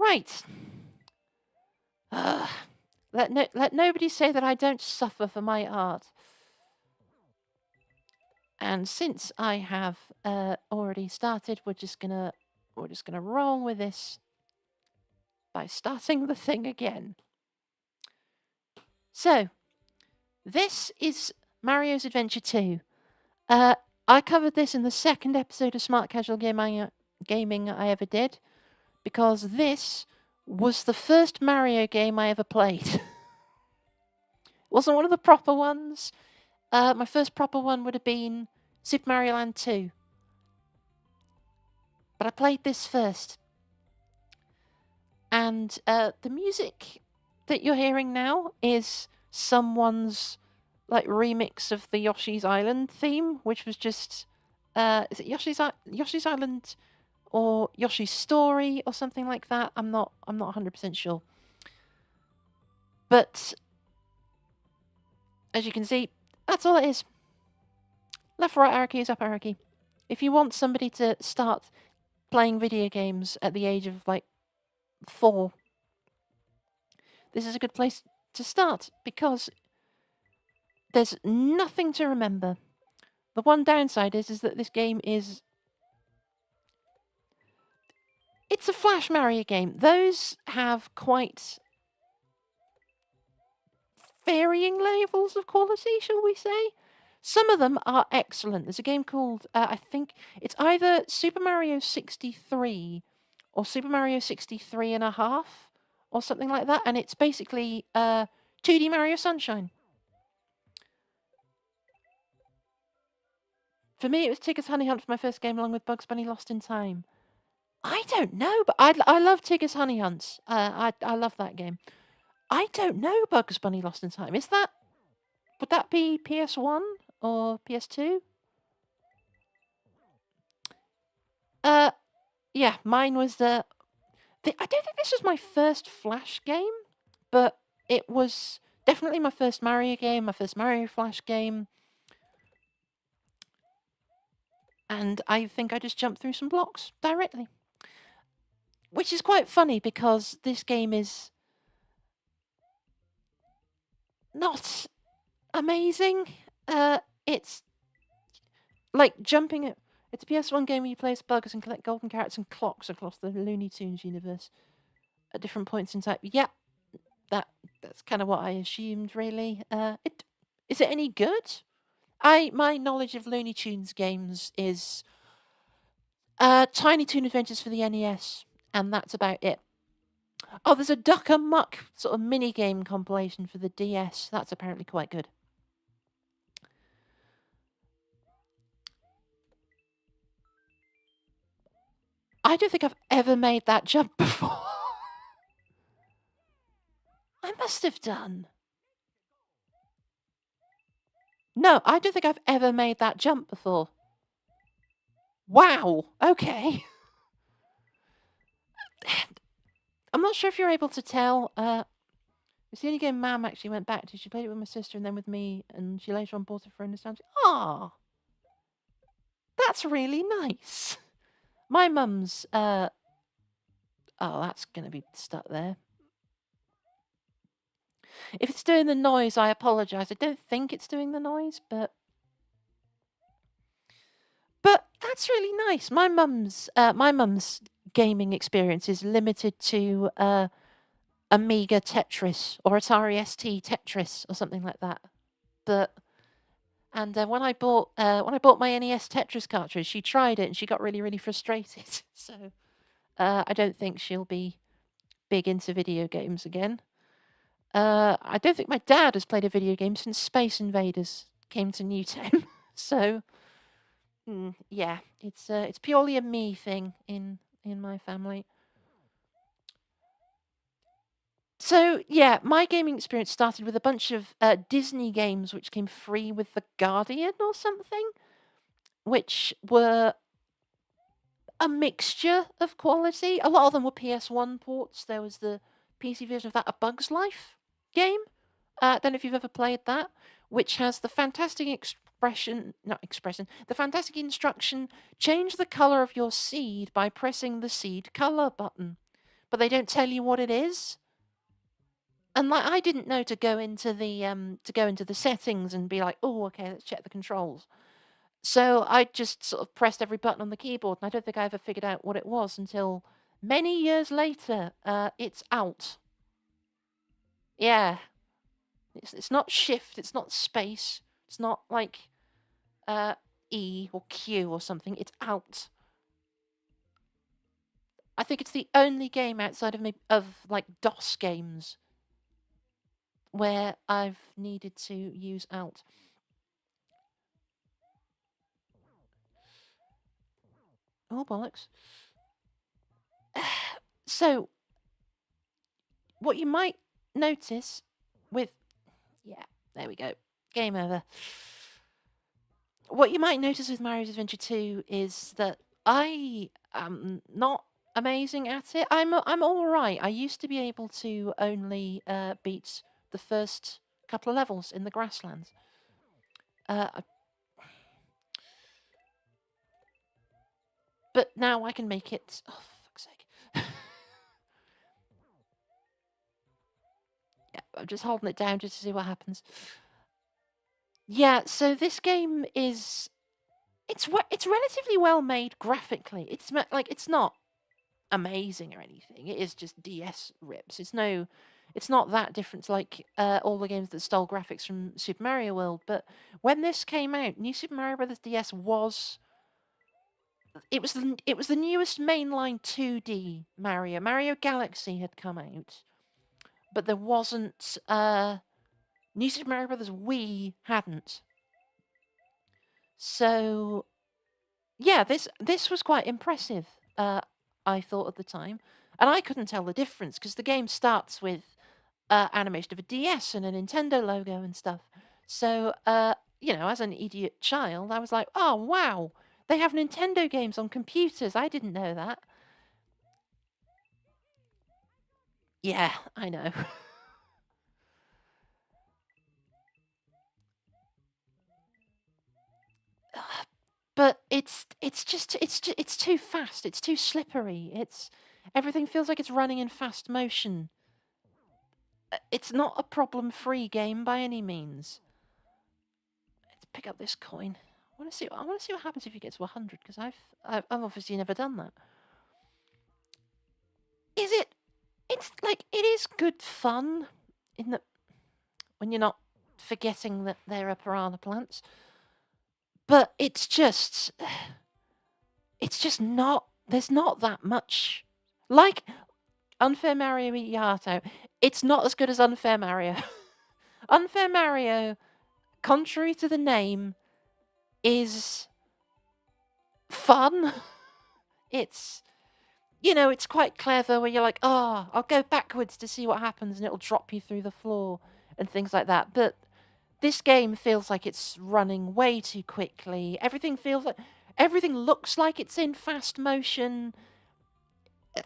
Right. Ugh. Let nobody say that I don't suffer for my art. And since I have already started, we're just gonna roll with this by starting the thing again. So, this is Mario's Adventure 2. I covered this in the second episode of Smart Casual Gaming I ever did, because this was the first Mario game I ever played. Wasn't one of the proper ones. My first proper one would have been Super Mario Land 2. But I played this first. And the music that you're hearing now is someone's like remix of the Yoshi's Island theme, which was just is it Yoshi's Island or Yoshi's Story or something like that? I'm not 100% sure. But as you can see, that's all it is. Left, right arrow key is up arrow key. If you want somebody to start playing video games at the age of like 4, this is a good place to start because there's nothing to remember. The one downside is that this game is... It's a Flash Mario game. Those have quite varying levels of quality, shall we say? Some of them are excellent. There's a game called, I think it's either Super Mario 63 or Super Mario 63 and a half or something like that. And it's basically 2D Mario Sunshine. For me, it was Tigger's Honey Hunt for my first game, along with Bugs Bunny Lost in Time. I don't know, but I love Tigger's Honey Hunt. I love that game. I don't know Bugs Bunny Lost in Time. Would that be PS1 or PS2? Yeah, mine was I don't think this was my first Flash game, but it was definitely my first Mario game, my first Mario Flash game. And I think I just jumped through some blocks directly. Which is quite funny because this game is not amazing. It's like jumping at... It's a PS1 game where you play as bugs and collect golden carrots and clocks across the Looney Tunes universe at different points in time. Yeah, that's kind of what I assumed, really. Is it any good? My knowledge of Looney Tunes games is Tiny Toon Adventures for the NES, and that's about it. Oh, there's a Duck and Muck sort of mini game compilation for the DS. That's apparently quite good. I don't think I've ever made that jump before. I must have done. No, I don't think I've ever made that jump before. Wow. Okay. I'm not sure if you're able to tell. It's the only game Mam actually went back to. She played it with my sister and then with me, and she later on bought it for her nostalgia. Ah, that's really nice. My mum's... Oh, that's going to be stuck there. If it's doing the noise, I apologise. I don't think it's doing the noise, but that's really nice. My mum's gaming experience is limited to Amiga Tetris or Atari ST Tetris or something like that. And when I bought my NES Tetris cartridge, she tried it and she got really, really frustrated. So I don't think she'll be big into video games again. I don't think my dad has played a video game since Space Invaders came to Newtown. So yeah, it's purely a me thing in my family. So yeah, my gaming experience started with a bunch of Disney games which came free with The Guardian or something, which were a mixture of quality. A lot of them were PS1 ports. There was the PC version of that, A Bug's Life game. I don't know if you've ever played that, which has the fantastic the fantastic instruction, change the color of your seed by pressing the seed color button. but they don't tell you what it is. And like I didn't know to go into the settings and be like, oh, okay, let's check the controls. So I just sort of pressed every button on the keyboard, and I don't think I ever figured out what it was until many years later. It's out. Yeah, it's not shift, it's not space, it's not like uh, E or Q or something. It's out. I think it's the only game outside of like DOS games where I've needed to use alt. Oh bollocks. So what you might notice with there we go. Game over. What you might notice with Mario's Adventure 2 is that I am not amazing at it. I'm all right. I used to be able to only beat the first couple of levels in the grasslands. But now I can make it. Oh, for fuck's sake. Yeah, I'm just holding it down just to see what happens. Yeah, so this game is it's relatively well made graphically. It's not amazing or anything. It is just DS rips. It's not that different to like all the games that stole graphics from Super Mario World. But when this came out, New Super Mario Bros. DS was it was the newest mainline 2D Mario. Mario Galaxy had come out, but there wasn't New Super Mario Bros. Wii hadn't. So yeah, this was quite impressive. I thought at the time, and I couldn't tell the difference because the game starts with animation of a DS and a Nintendo logo and stuff. So as an idiot child, I was like, oh wow, they have Nintendo games on computers. I didn't know that. Yeah, I know. But it's too fast. It's too slippery. Everything feels like it's running in fast motion. It's not a problem-free game by any means. Let's pick up this coin. I want to see what happens if you get to 100 because I've obviously never done that. It's like it is good fun in that when you're not forgetting that there are piranha plants. But it's just not. There's not that much. Like Unfair Mario Yato, it's not as good as Unfair Mario. Unfair Mario, contrary to the name, is fun. It's it's quite clever where you're like, oh, I'll go backwards to see what happens and it'll drop you through the floor and things like that. But this game feels like it's running way too quickly. Everything looks like it's in fast motion.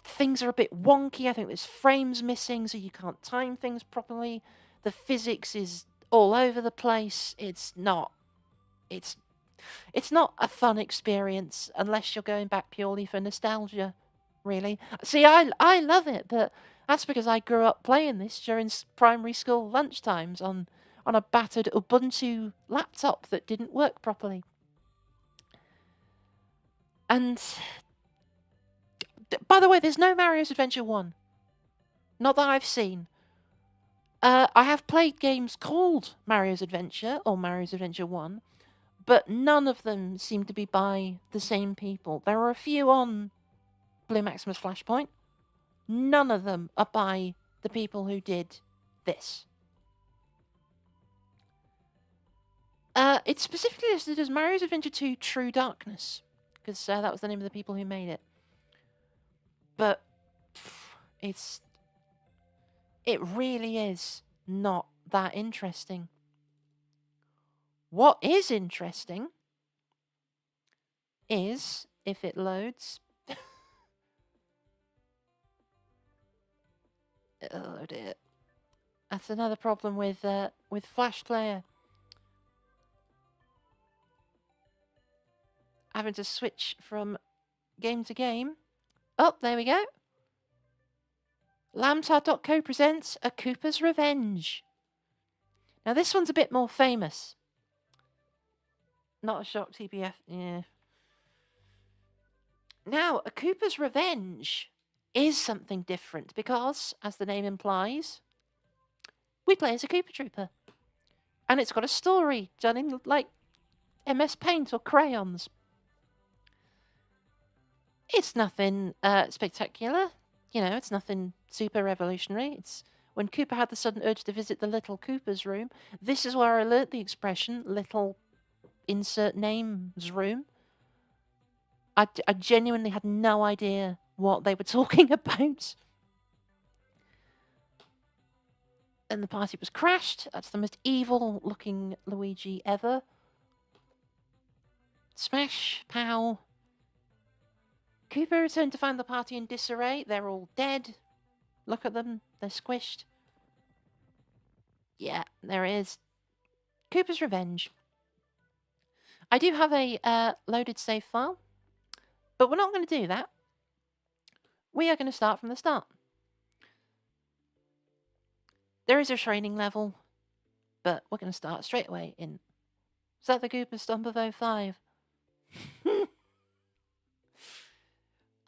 Things are a bit wonky. I think there's frames missing, so you can't time things properly. The physics is all over the place. It's not a fun experience unless you're going back purely for nostalgia, really. See, I love it, but that's because I grew up playing this during primary school lunchtimes on a battered Ubuntu laptop that didn't work properly. And by the way, there's no Mario's Adventure 1. Not that I've seen. I have played games called Mario's Adventure or Mario's Adventure 1, but none of them seem to be by the same people. There are a few on Blue Maximus Flashpoint. None of them are by the people who did this. It's specifically listed as Mario's Adventure 2 True Darkness, because that was the name of the people who made it. But it really is not that interesting. What is interesting is, if it loads... oh dear. That's another problem with Flash Player. Having to switch from game to game. Oh, there we go. Lamtard.co presents A Cooper's Revenge. Now, this one's a bit more famous. Not a shock, TBF. Yeah. Now, A Cooper's Revenge is something different because, as the name implies, we play as a Cooper Trooper. And it's got a story done in, like, MS Paint or crayons. It's nothing spectacular. You know, it's nothing super revolutionary. It's when Cooper had the sudden urge to visit the little Cooper's room. This is where I learnt the expression, little insert names room. I genuinely had no idea what they were talking about. And the party was crashed. That's the most evil looking Luigi ever. Smash, pow. Cooper returned to find the party in disarray. They're all dead. Look at them. They're squished. Yeah, there it is. Cooper's Revenge. I do have a loaded save file, but we're not going to do that. We are going to start from the start. There is a training level, but we're going to start straight away in... Is that the Cooper Stomp of 05?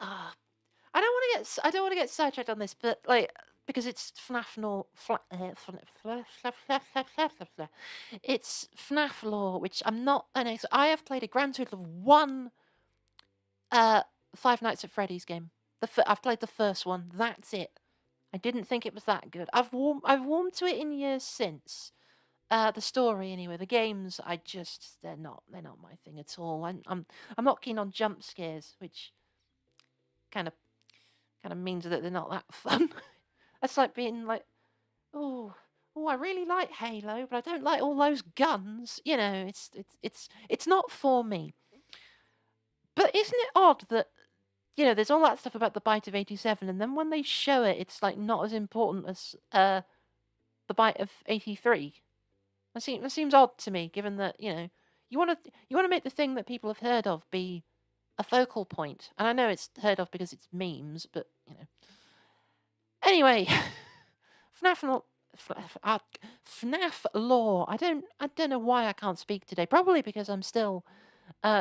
I don't want to get sidetracked on this, but like because it's FNAF law, it's FNAF law, which I'm not an expert. I have played a grand total of one Five Nights at Freddy's game. I've played the first one. That's it. I didn't think it was that good. I've warmed to it in years since. The story anyway. The games, they're not my thing at all. I'm not keen on jump scares, which kind of means that they're not that fun. That's like being like, oh, I really like Halo, but I don't like all those guns. You know, it's not for me. But isn't it odd that, you know, there's all that stuff about the Bite of 87, and then when they show it, it's like not as important as the Bite of 83. That seems odd to me, given that, you know, you want to make the thing that people have heard of be a focal point. And I know it's heard of because it's memes, but, you know. Anyway, FNAF lore. I don't know why I can't speak today. Probably because I'm still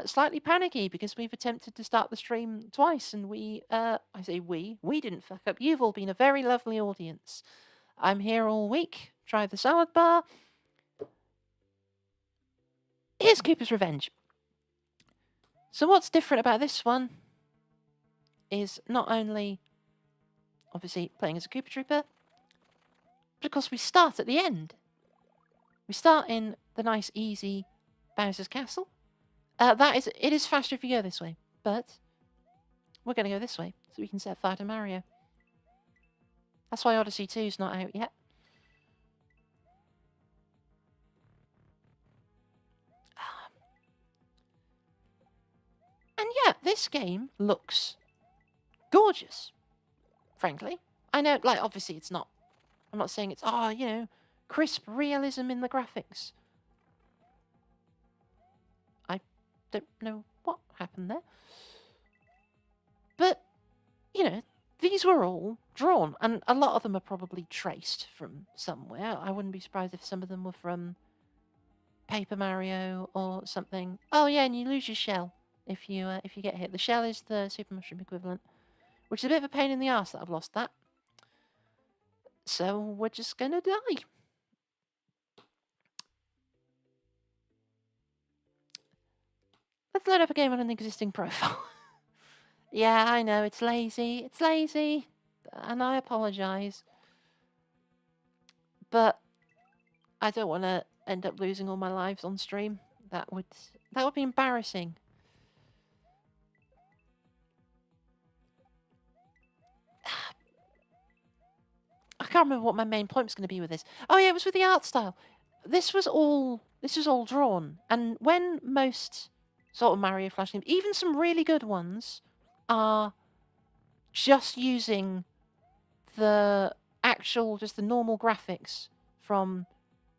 slightly panicky because we've attempted to start the stream twice, and we didn't fuck up. You've all been a very lovely audience. I'm here all week. Try the salad bar. Here's Cooper's Revenge. So what's different about this one is not only, obviously, playing as a Cooper Trooper, but of course we start at the end. We start in the nice, easy Bowser's Castle. It is faster if you go this way, but we're going to go this way so we can set fire to Mario. That's why Odyssey 2 is not out yet. And yeah, this game looks gorgeous, frankly. I know, like, obviously it's not. I'm not saying it's, you know, crisp realism in the graphics. I don't know what happened there. But, you know, these were all drawn, and a lot of them are probably traced from somewhere. I wouldn't be surprised if some of them were from Paper Mario or something. Oh yeah, and you lose your shell if you get hit. The shell is the Super Mushroom equivalent, which is a bit of a pain in the arse that I've lost that. So we're just gonna die. Let's load up a game on an existing profile. Yeah, I know, it's lazy. It's lazy. And I apologise. But I don't want to end up losing all my lives on stream. That would be embarrassing. I can't remember what my main point was going to be with this. Oh yeah, it was with the art style. This was all drawn, and when most sort of Mario Flash games, even some really good ones, are just using the normal graphics from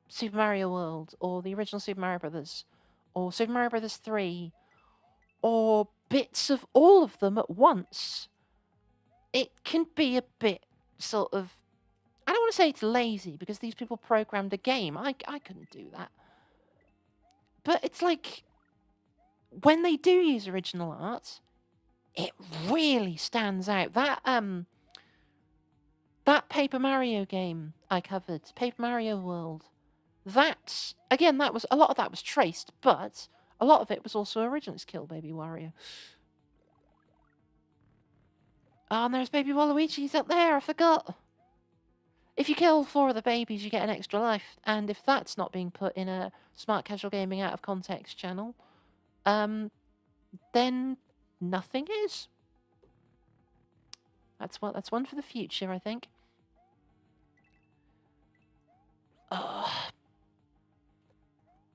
Super Mario World or the original Super Mario Brothers or Super Mario Brothers 3 or bits of all of them at once, it can be a bit sort of, I don't want to say it's lazy because these people programmed a game. I couldn't do that. But it's like when they do use original art, it really stands out. That Paper Mario game I covered, Paper Mario World, that again, that was a lot of that was traced, but a lot of it was also original. It's Kill Baby Wario. Oh, and there's Baby Waluigi's up there. I forgot. If you kill 4 of the babies, you get an extra life, and if that's not being put in a Smart Casual Gaming out of context channel, then nothing is. That's one for the future, I think.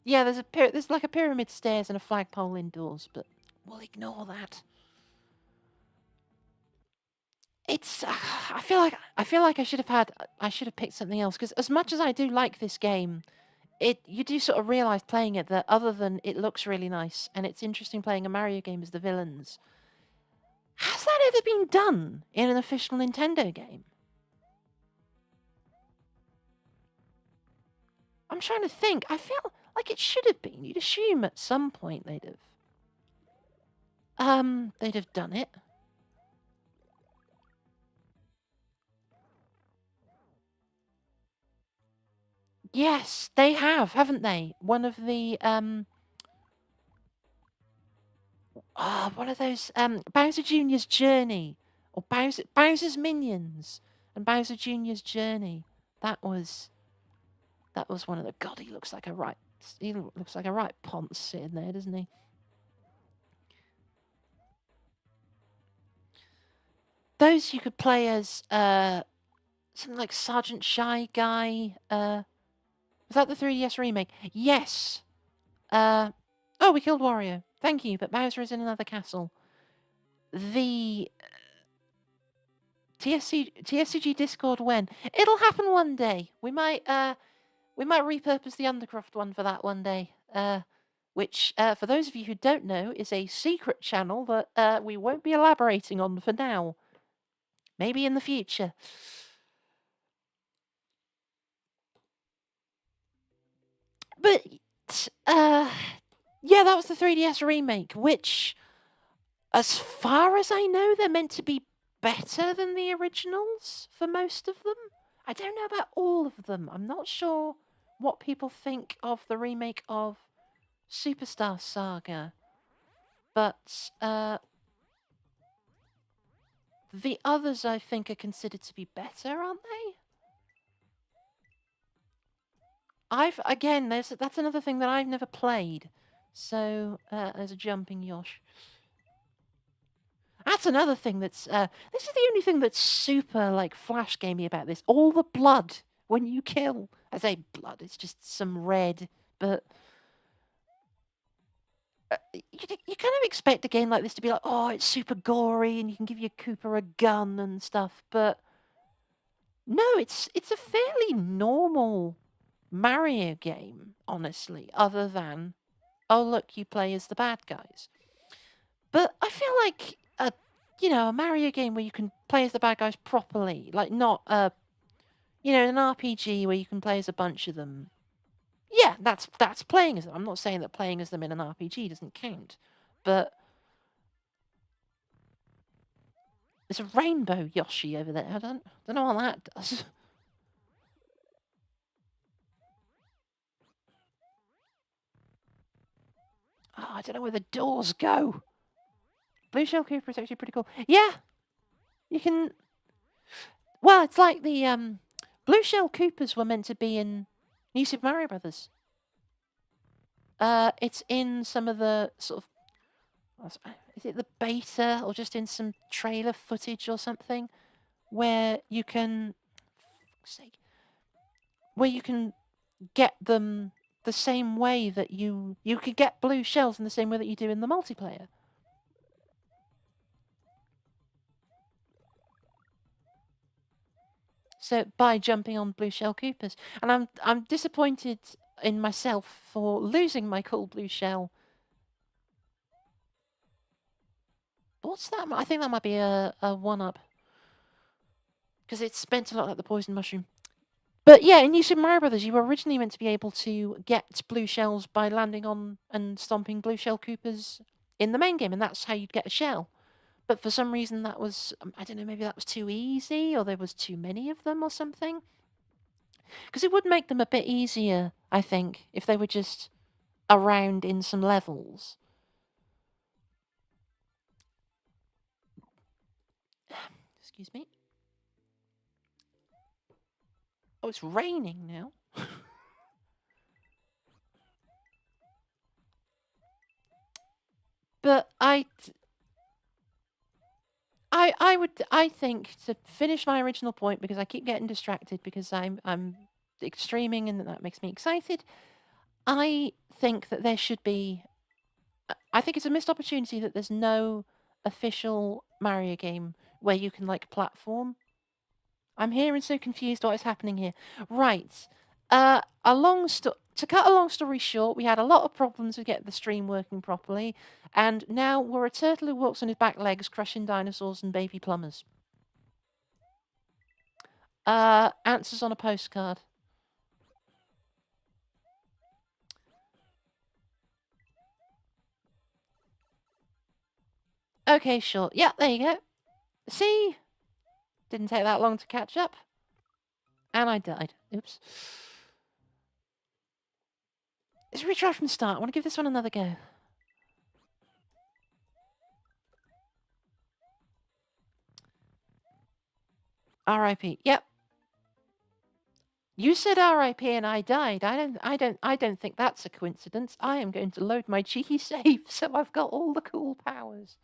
Yeah, there's like a pyramid stairs and a flagpole indoors, but we'll ignore that. It's I feel like I should have picked something else because as much as I do like this game, you do sort of realize playing it that other than it looks really nice and it's interesting playing a Mario game as the villains. Has that ever been done in an official Nintendo game? I'm trying to think. I feel like it should have been. You'd assume at some point they'd have done it. Yes, they have, haven't they? One of the one of those Bowser Jr.'s Journey or Bowser's Minions and Bowser Jr.'s Journey. That was one of the God. He looks like a right ponce sitting there, doesn't he? Those you could play as something like Sergeant Shy Guy. Was that the 3DS remake? Yes. Oh, we killed Wario. Thank you, but Bowser is in another castle. The TSCG Discord when? It'll happen one day. We might repurpose the Undercroft one for that one day. Which, for those of you who don't know, is a secret channel that we won't be elaborating on for now. Maybe in the future. But yeah, that was the 3DS remake, which, as far as I know, they're meant to be better than the originals for most of them. I don't know about all of them. I'm not sure what people think of the remake of Superstar Saga, but the others I think are considered to be better, aren't they? That's another thing that I've never played. So there's a jumping Yosh. That's another thing that's this is the only thing that's super like flash gamey about this. All the blood when you kill. I say blood, it's just some red, but you kind of expect a game like this to be like, oh, it's super gory and you can give your Cooper a gun and stuff, but no, it's a fairly normal Mario game, honestly, other than, oh, look, you play as the bad guys. But I feel like a Mario game where you can play as the bad guys properly, like not an RPG where you can play as a bunch of them. Yeah, that's playing as them. I'm not saying that playing as them in an RPG doesn't count, but there's a rainbow Yoshi over there. I don't know what that does. Oh, I don't know where the doors go. Blue Shell Cooper is actually pretty cool. Yeah, you can. Well, it's like the Blue Shell Coopers were meant to be in New Super Mario Brothers. It's in some of the sort of, is it the beta or just in some trailer footage or something, where you can, for fuck's sake, where you can get them the same way that you could get blue shells in the same way that you do in the multiplayer. So by jumping on blue shell Coopers, and I'm disappointed in myself for losing my cool blue shell. What's that? I think that might be a 1-up. because it spent a lot like the poison mushroom. But yeah, in New Super Mario Brothers, you were originally meant to be able to get blue shells by landing on and stomping blue shell Koopas in the main game, and that's how you'd get a shell. But for some reason, that was, I don't know, maybe that was too easy, or there was too many of them, or something. Because it would make them a bit easier, I think, if they were just around in some levels. Excuse me. Oh, it's raining now. But I think to finish my original point, because I keep getting distracted because I'm extreming and that makes me excited. I think that there should be. I think it's a missed opportunity that there's no official Mario game where you can like platform. I'm here and so confused what is happening here. Right. To cut a long story short, we had a lot of problems with getting the stream working properly, and now we're a turtle who walks on his back legs, crushing dinosaurs and baby plumbers. Answers on a postcard. Okay, sure. Yeah, there you go. See? Didn't take that long to catch up. And I died. Oops. Let's retry from the start. I want to give this one another go. R.I.P. Yep. You said R.I.P. and I died. I don't think that's a coincidence. I am going to load my cheeky save so I've got all the cool powers.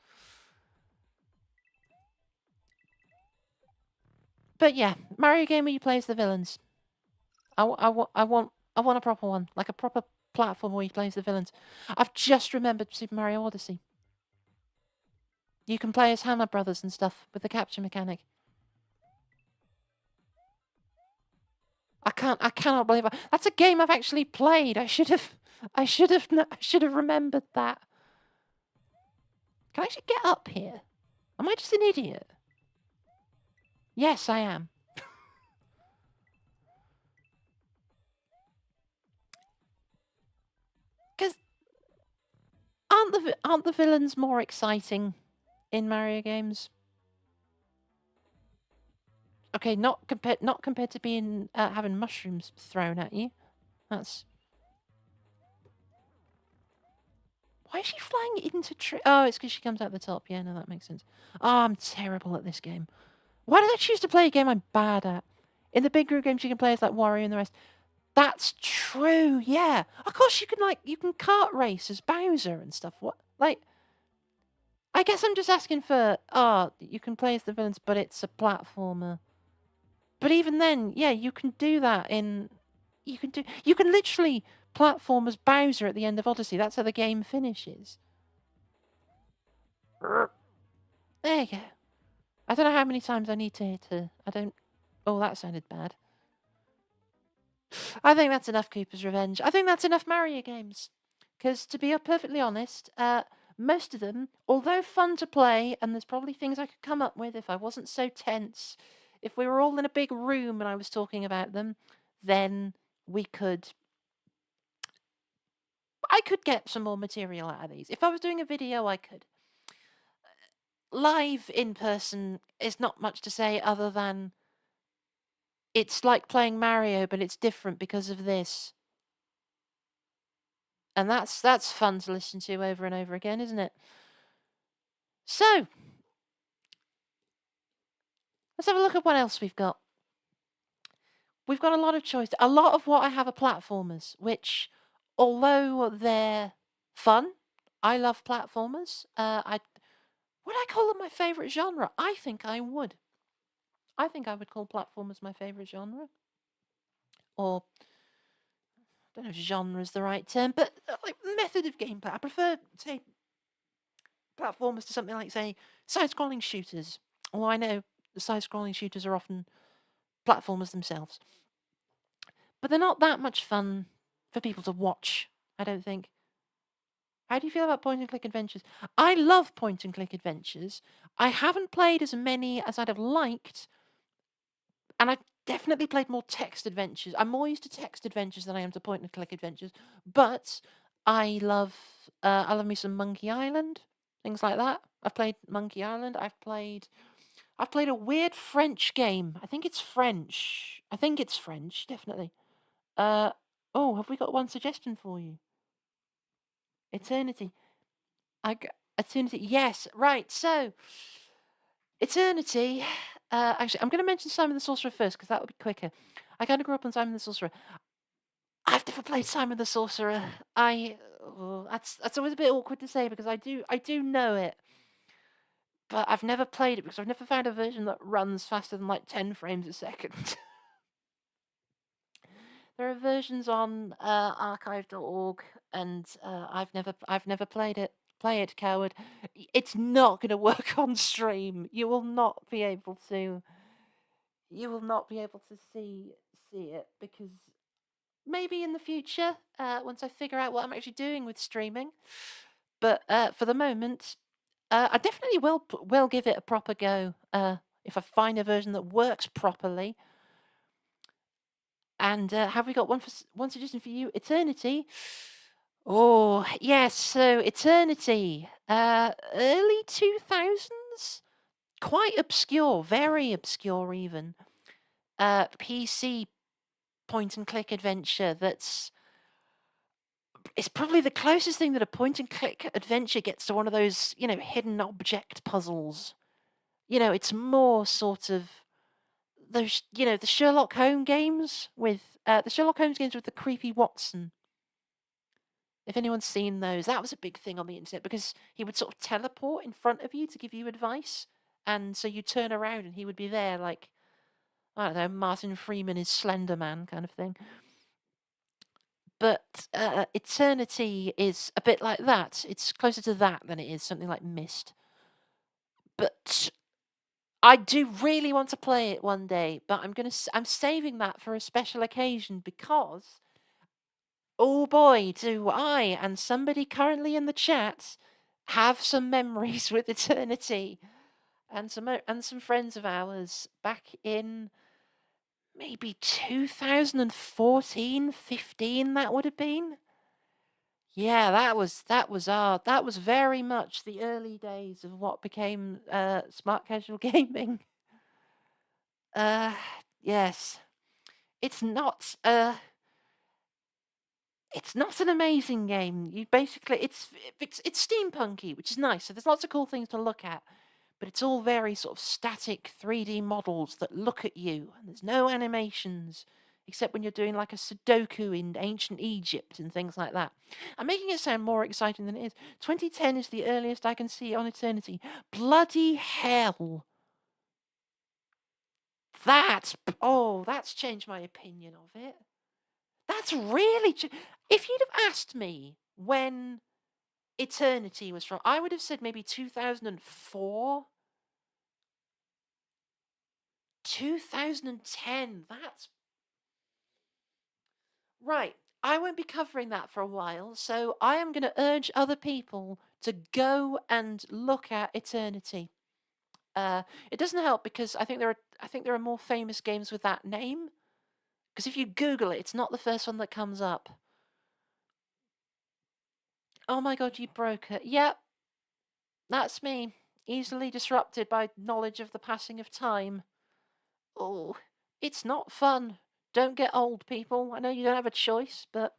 But yeah, Mario game where you play as the villains. I want a proper one, like a proper platform where you play as the villains. I've just remembered Super Mario Odyssey. You can play as Hammer Brothers and stuff with the capture mechanic. I cannot believe that's a game I've actually played. I should have remembered that. Can I actually get up here? Am I just an idiot? Yes, I am. Because aren't the villains more exciting in Mario games? Okay, not compared to being having mushrooms thrown at you. That's. Why is she flying into tree? Oh, it's because she comes out the top. Yeah, no, that makes sense. Oh, I'm terrible at this game. Why did I choose to play a game I'm bad at? In the big group games, you can play as like Wario and the rest. That's true. Yeah, of course you can kart race as Bowser and stuff. What like? I guess I'm just asking for. Oh, you can play as the villains, but it's a platformer. But even then, yeah, you can do that in. You can literally platform as Bowser at the end of Odyssey. That's how the game finishes. There you go. I don't know how many times I need to hit her. I don't. Oh, that sounded bad. I think that's enough Cooper's Revenge. I think that's enough Mario games. Because to be perfectly honest, most of them, although fun to play, and there's probably things I could come up with if I wasn't so tense, if we were all in a big room and I was talking about them, then I could get some more material out of these. If I was doing a video, I could. Live in person is not much to say other than it's like playing Mario, but it's different because of this. And that's fun to listen to over and over again, isn't it? So, let's have a look at what else we've got. We've got a lot of choice. A lot of what I have are platformers, which, although they're fun, I love platformers. Would I call them my favorite genre? I think I would. I think I would call platformers my favorite genre. Or I don't know if genre is the right term, but like method of gameplay. I prefer, say, platformers to something like, say, side-scrolling shooters. Although I know the side-scrolling shooters are often platformers themselves. But they're not that much fun for people to watch, I don't think. How do you feel about point-and-click adventures? I love point-and-click adventures. I haven't played as many as I'd have liked, and I definitely played more text adventures. I'm more used to text adventures than I am to point and click adventures. But I love me some Monkey Island, things like that. I've played Monkey Island. I've played a weird French game. I think it's French. Definitely. Uh oh, have we got one suggestion for you? Eternity. Eternity. Yes, right. So, Eternity. Actually, I'm going to mention Simon the Sorcerer first because that would be quicker. I kind of grew up on Simon the Sorcerer. I've never played Simon the Sorcerer. That's always a bit awkward to say because I do know it, but I've never played it because I've never found a version that runs faster than like 10 frames a second. There are versions on archive.org, and I've never played it. Play it, coward. It's not going to work on stream. You will not be able to. You will not be able to see it because maybe in the future, once I figure out what I'm actually doing with streaming. But for the moment, I definitely will give it a proper go if I find a version that works properly. And have we got one suggestion for you? Eternity. Oh yes, so Eternity, early 2000s, quite obscure, very obscure even. PC point and click adventure it's probably the closest thing that a point and click adventure gets to one of those, hidden object puzzles. It's more sort of those, the Sherlock Holmes games with the creepy Watson. If anyone's seen those, that was a big thing on the internet because he would sort of teleport in front of you to give you advice, and so you turn around and he would be there, like, I don't know, Martin Freeman is Slender Man kind of thing. But Eternity is a bit like that. It's closer to that than it is something like Myst. But I do really want to play it one day, but I'm saving that for a special occasion because, oh boy, do I and somebody currently in the chat have some memories with Eternity, and some friends of ours back in maybe 2014, 15. That would have been. Yeah, that was very much the early days of what became smart casual gaming. Yes. It's not it's not an amazing game. You basically it's steampunky, which is nice. So there's lots of cool things to look at, but it's all very sort of static 3D models that look at you, and there's no animations except when you're doing like a Sudoku in ancient Egypt and things like that. I'm making it sound more exciting than it is. 2010 is the earliest I can see on Eternity. Bloody hell. That's changed my opinion of it. That's really if you'd have asked me when Eternity was from, I would have said maybe 2004, 2010. That's right. I won't be covering that for a while, so I am going to urge other people to go and look at Eternity. It doesn't help because I think there are more famous games with that name. Because if you Google it, it's not the first one that comes up. Oh my god, you broke it. Yep, that's me. Easily disrupted by knowledge of the passing of time. Oh, it's not fun. Don't get old, people. I know you don't have a choice, but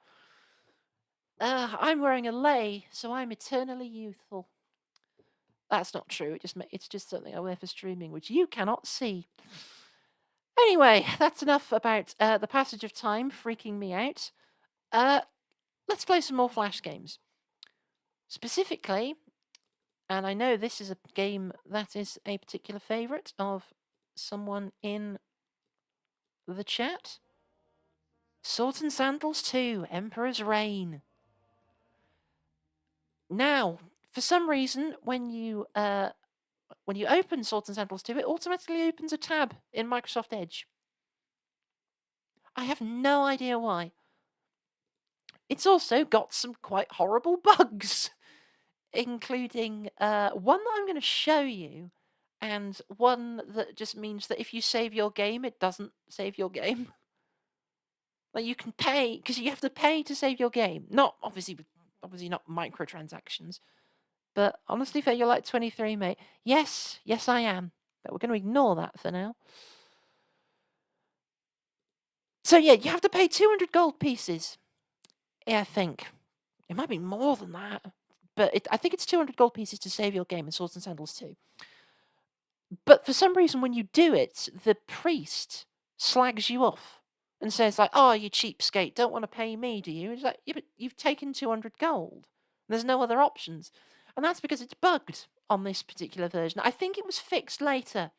I'm wearing a lei, so I'm eternally youthful. That's not true. It's just something I wear for streaming, which you cannot see. Anyway, that's enough about the passage of time freaking me out. Let's play some more Flash games. Specifically, and I know this is a game that is a particular favourite of someone in the chat. Swords and Sandals 2, Emperor's Reign. Now, for some reason, when you open Swords and Sandals 2, it automatically opens a tab in Microsoft Edge. I have no idea why. It's also got some quite horrible bugs, including one that I'm going to show you. and one that just means that if you save your game, it doesn't save your game. Like, you can pay, because you have to pay to save your game. Not obviously not microtransactions. But honestly, Faye, you're like 23, mate. Yes, I am. But we're going to ignore that for now. So yeah, you have to pay 200 gold pieces. Yeah, I think. It might be more than that. But I think it's 200 gold pieces to save your game in Swords and Sandals too. But for some reason, when you do it, the priest slags you off and says, like, oh, you cheapskate, don't want to pay me, do you? It's like, yeah, but you've taken 200 gold. There's no other options. And that's because it's bugged on this particular version. I think it was fixed later.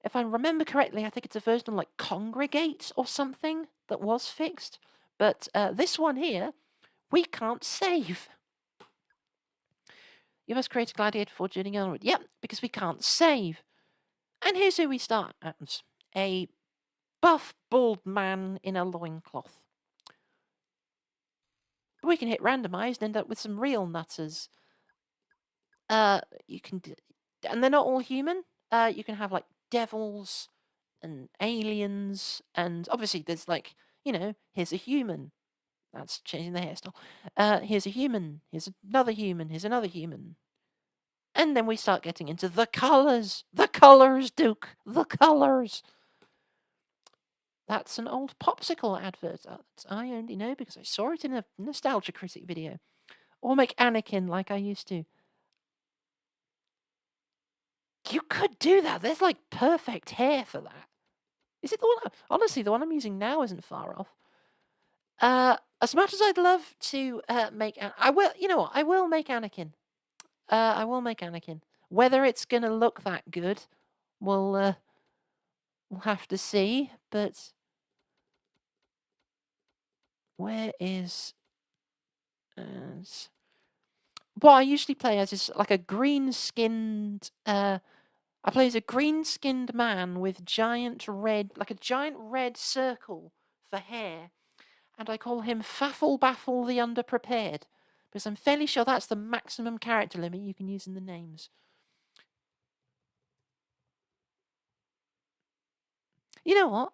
If I remember correctly, I think it's a version like Congregate or something that was fixed. But this one here, we can't save. You must create a gladiator before journeying onward. Yep, because we can't save. And here's who we start as. A buff, bald man in a loincloth. We can hit randomize and end up with some real nutters. You can, and they're not all human. You can have like devils and aliens, and obviously there's like, here's a human. That's changing the hairstyle. Here's a human. Here's another human. Here's another human. And then we start getting into the colours. The colours, Duke. The colours. That's an old Popsicle advert that I only know because I saw it in a Nostalgia Critic video. Or make Anakin like I used to. You could do that. There's like perfect hair for that. Is it the one? Honestly, the one I'm using now isn't far off. As much as I'd love to make, I will. You know what? I will make Anakin. I will make Anakin. Whether it's gonna look that good, we'll have to see. But where is? What I usually play as is like a green-skinned. I play as a green-skinned man with a giant red circle for hair, and I call him Faffle Baffle the Underprepared, because I'm fairly sure that's the maximum character limit you can use in the names. You know what?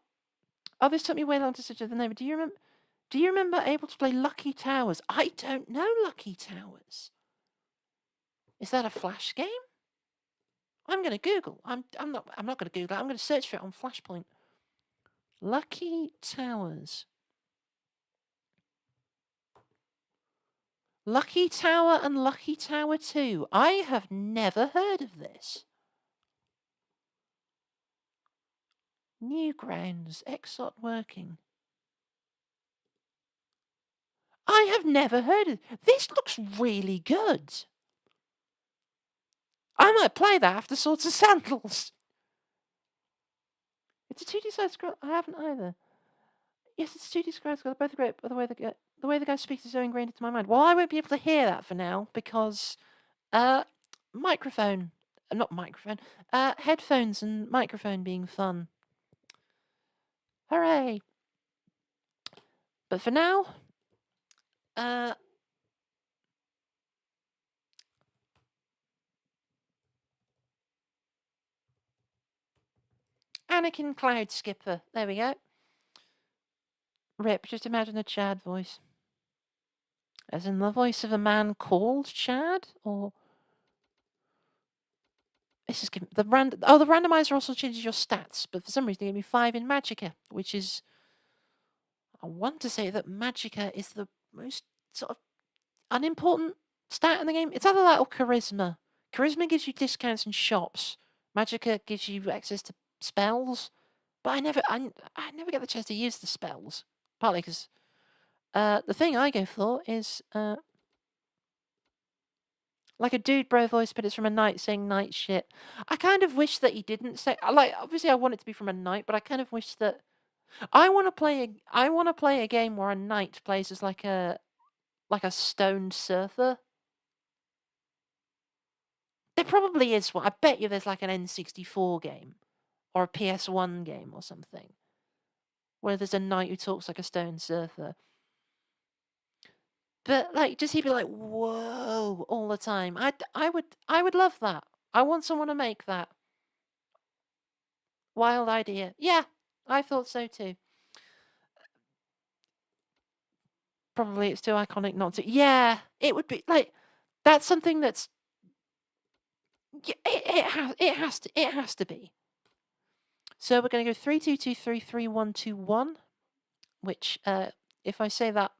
Oh, this took me way long to search the name. Do you remember able to play Lucky Towers? I don't know Lucky Towers. Is that a Flash game? I'm going to Google. I'm not going to Google it. I'm going to search for it on Flashpoint. Lucky Towers. Lucky Tower and Lucky Tower 2. I have never heard of this. Newgrounds. Exot working. I have never heard of it. This looks really good. I might play that after Swords and Sandals. It's a 2D side scroll. I haven't either. Yes, it's 2D scrolls. Both are great, but the way the guy speaks is so ingrained into my mind. Well, I won't be able to hear that for now because microphone, not microphone, headphones and microphone being fun. Hooray! But for now, Anakin Cloud Skipper. There we go. Rip, just imagine a Chad voice. As in the voice of a man called Chad? Or... This is the randomizer also changes your stats, but for some reason it gave me 5 in Magicka, which is... I want to say that Magicka is the most sort of unimportant stat in the game. It's either that or Charisma. Charisma gives you discounts in shops. Magicka gives you access to spells. But I never get the chance to use the spells. Partly because the thing I go for is like a dude bro voice, but it's from a knight saying knight shit. I kind of wish that he didn't say, like, obviously I want it to be from a knight, but I kind of wish that I want to play a game where a knight plays as like a stoned surfer. There probably is one. I bet you there's like an N64 game or a PS1 game or something where there's a knight who talks like a stoned surfer. But like, just he'd be like, "Whoa!" all the time. I would love that. I want someone to make that. Wild idea. Yeah, I thought so too. Probably it's too iconic not to. Yeah, it would be like that's something that's it has to be. So we're going to go 3-2-2-3-3-1-2-1, which if I say that,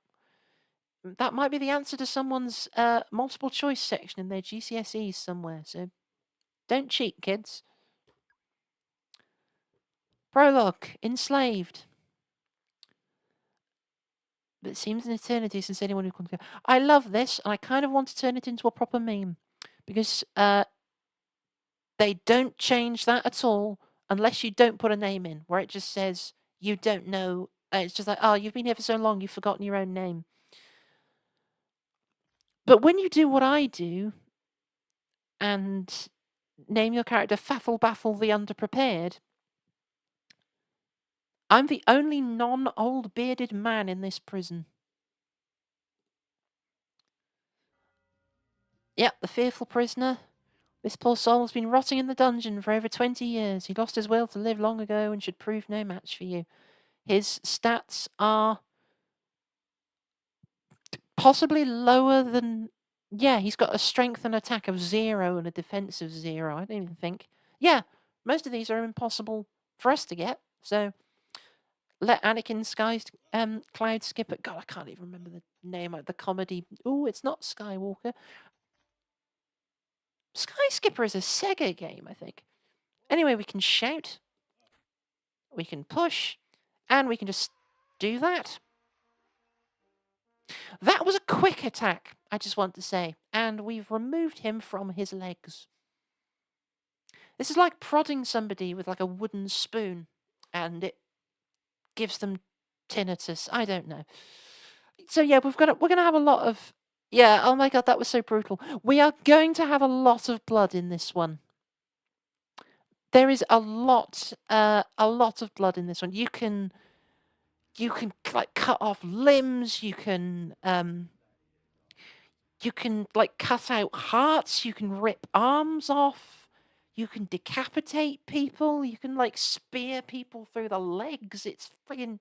that might be the answer to someone's multiple choice section in their GCSEs somewhere. So don't cheat, kids. Prologue, enslaved. But it seems an eternity since anyone who comes. I love this, and I kind of want to turn it into a proper meme because they don't change that at all unless you don't put a name in, where it just says you don't know. It's just like, oh, you've been here for so long, you've forgotten your own name. But when you do what I do and name your character Faffle Baffle the Underprepared, I'm the only non-old bearded man in this prison. Yep, the fearful prisoner. This poor soul has been rotting in the dungeon for over 20 years. He lost his will to live long ago and should prove no match for you. His stats are possibly lower than. Yeah, he's got a strength and attack of 0 and a defense of 0. I don't even think. Yeah, most of these are impossible for us to get. So let Anakin Cloud Skipper. God, I can't even remember the name of the comedy. Oh, it's not Skywalker. Sky Skipper is a Sega game, I think. Anyway, we can shout, we can push, and we can just do that. That was a quick attack, I just want to say. And we've removed him from his legs. This is like prodding somebody with like a wooden spoon, and it gives them tinnitus. I don't know. So yeah, we're gonna have a lot of. Yeah, oh my god, that was so brutal. We are going to have a lot of blood in this one. There is a lot of blood in this one. You can like cut off limbs. You can like cut out hearts. You can rip arms off. You can decapitate people. You can like spear people through the legs. It's friggin'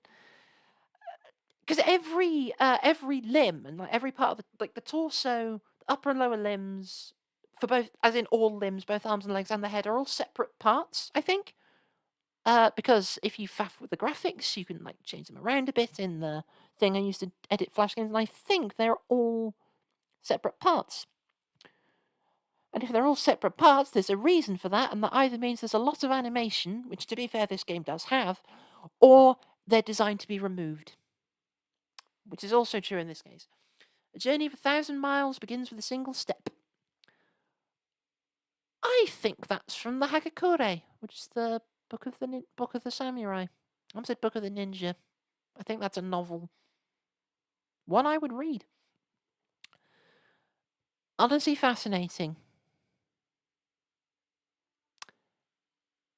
because every limb and like every part of the torso, the upper and lower limbs, for both, as in all limbs, both arms and legs and the head are all separate parts, I think. Because if you faff with the graphics, you can like change them around a bit in the thing I used to edit Flash games, and I think they're all separate parts. And if they're all separate parts, there's a reason for that, and that either means there's a lot of animation, which to be fair, this game does have, or they're designed to be removed, which is also true in this case. A journey of 1,000 miles begins with a single step. I think that's from the Hagakure, which is the Book of the Samurai. I said Book of the Ninja. I think that's a novel. One I would read. Honestly fascinating.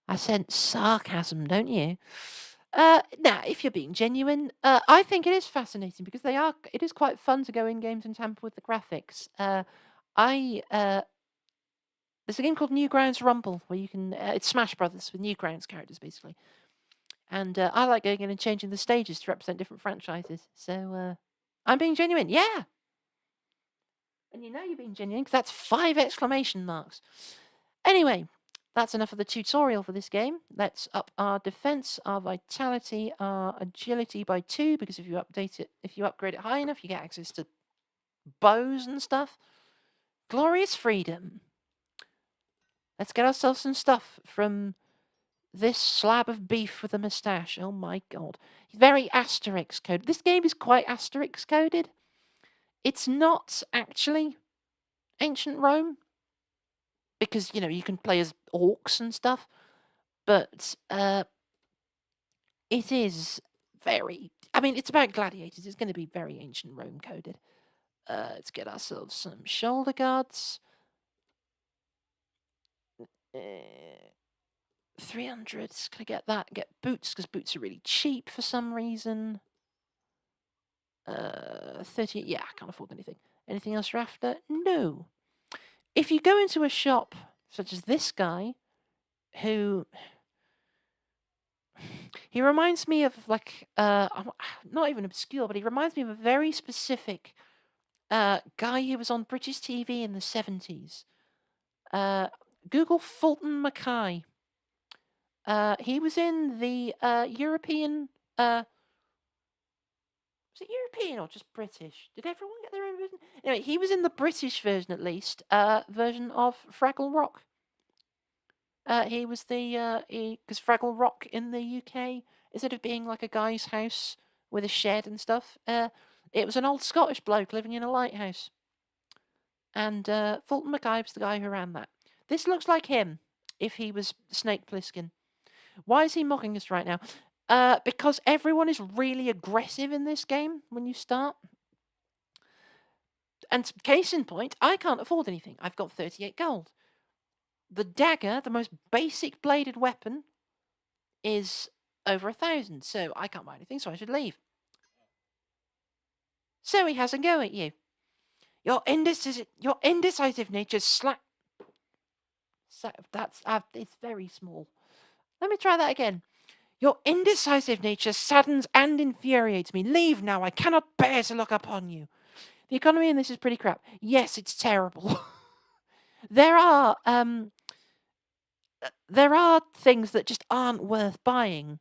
I sense sarcasm, don't you? Now, if you're being genuine, I think it is fascinating because it is quite fun to go in games and tamper with the graphics. There's a game called Newgrounds Rumble where you can, it's Smash Brothers with Newgrounds characters basically. And I like going in and changing the stages to represent different franchises. So I'm being genuine, yeah. And you know you're being genuine because that's 5 exclamation marks. Anyway, that's enough of the tutorial for this game. Let's up our defense, our vitality, our agility by 2, because if you upgrade it high enough, you get access to bows and stuff. Glorious freedom. Let's get ourselves some stuff from this slab of beef with a moustache. Oh my god. Very Asterix coded. This game is quite Asterix coded. It's not actually ancient Rome, because, you can play as orcs and stuff. But it is very. I mean, it's about gladiators. It's going to be very ancient Rome coded. Let's get ourselves some shoulder guards. 300. Gonna get that. Get boots because boots are really cheap for some reason. 30. Yeah, I can't afford anything. Anything else you're after? No. If you go into a shop such as this guy, who He reminds me of like not even obscure, but he reminds me of a very specific guy who was on British TV in the 70s. Google Fulton Mackay. He was in the European. Was it European or just British? Did everyone get their own version? Anyway, he was in the British version, at least, version of Fraggle Rock. He was the because Fraggle Rock in the UK, instead of being like a guy's house with a shed and stuff, it was an old Scottish bloke living in a lighthouse. And Fulton Mackay was the guy who ran that. This looks like him if he was Snake Plissken. Why is he mocking us right now? Because everyone is really aggressive in this game when you start. And case in point, I can't afford anything. I've got 38 gold. The dagger, the most basic bladed weapon, is over 1,000. So I can't buy anything, so I should leave. So he has a go at you. Your indecisive nature slack. So that's it's very small. Let me try that again. Your indecisive nature saddens and infuriates me. Leave now. I cannot bear to look upon you. The economy in this is pretty crap. Yes, it's terrible. There are things that just aren't worth buying.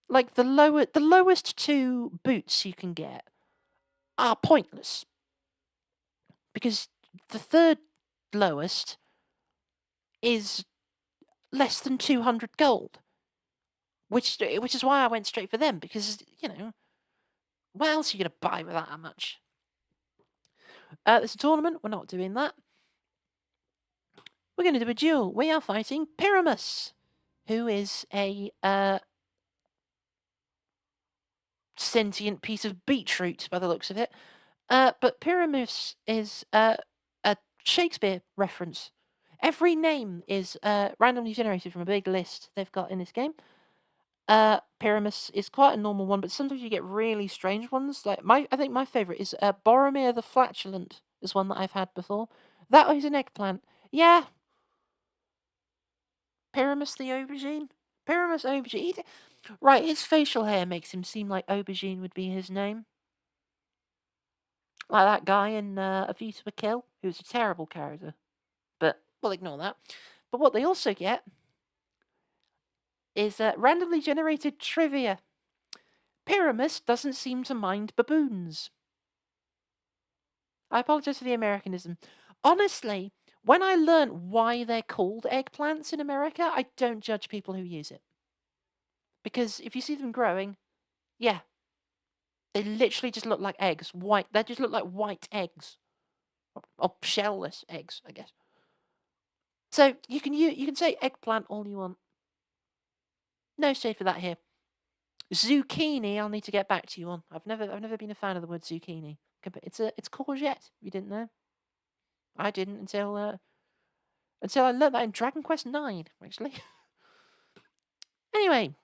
Like the lowest 2 boots you can get are pointless. Because the third lowest is less than 200 gold. Which is why I went straight for them, because, what else are you going to buy with that much? There's a tournament. We're not doing that. We're going to do a duel. We are fighting Pyramus, who is a sentient piece of beetroot by the looks of it. But Pyramus is a Shakespeare reference. Every name is randomly generated from a big list they've got in this game. Pyramus is quite a normal one, but sometimes you get really strange ones. Like I think my favourite is Boromir the Flatulent is one that I've had before. That is an eggplant. Yeah. Pyramus the Aubergine? Pyramus Aubergine. Right, his facial hair makes him seem like Aubergine would be his name. Like that guy in A View to a Kill, who's a terrible character. But we'll ignore that. But what they also get is randomly generated trivia. Pyramus doesn't seem to mind baboons. I apologize for the Americanism. Honestly, when I learn why they're called eggplants in America, I don't judge people who use it. Because if you see them growing, yeah, they literally just look like eggs. White. They just look like white eggs. Or shellless eggs, I guess. So you can say eggplant all you want. No shade for that here. Zucchini, I'll need to get back to you on. I've never been a fan of the word zucchini. It's courgette. You didn't know? I didn't until I learned that in Dragon Quest IX, actually. Anyway,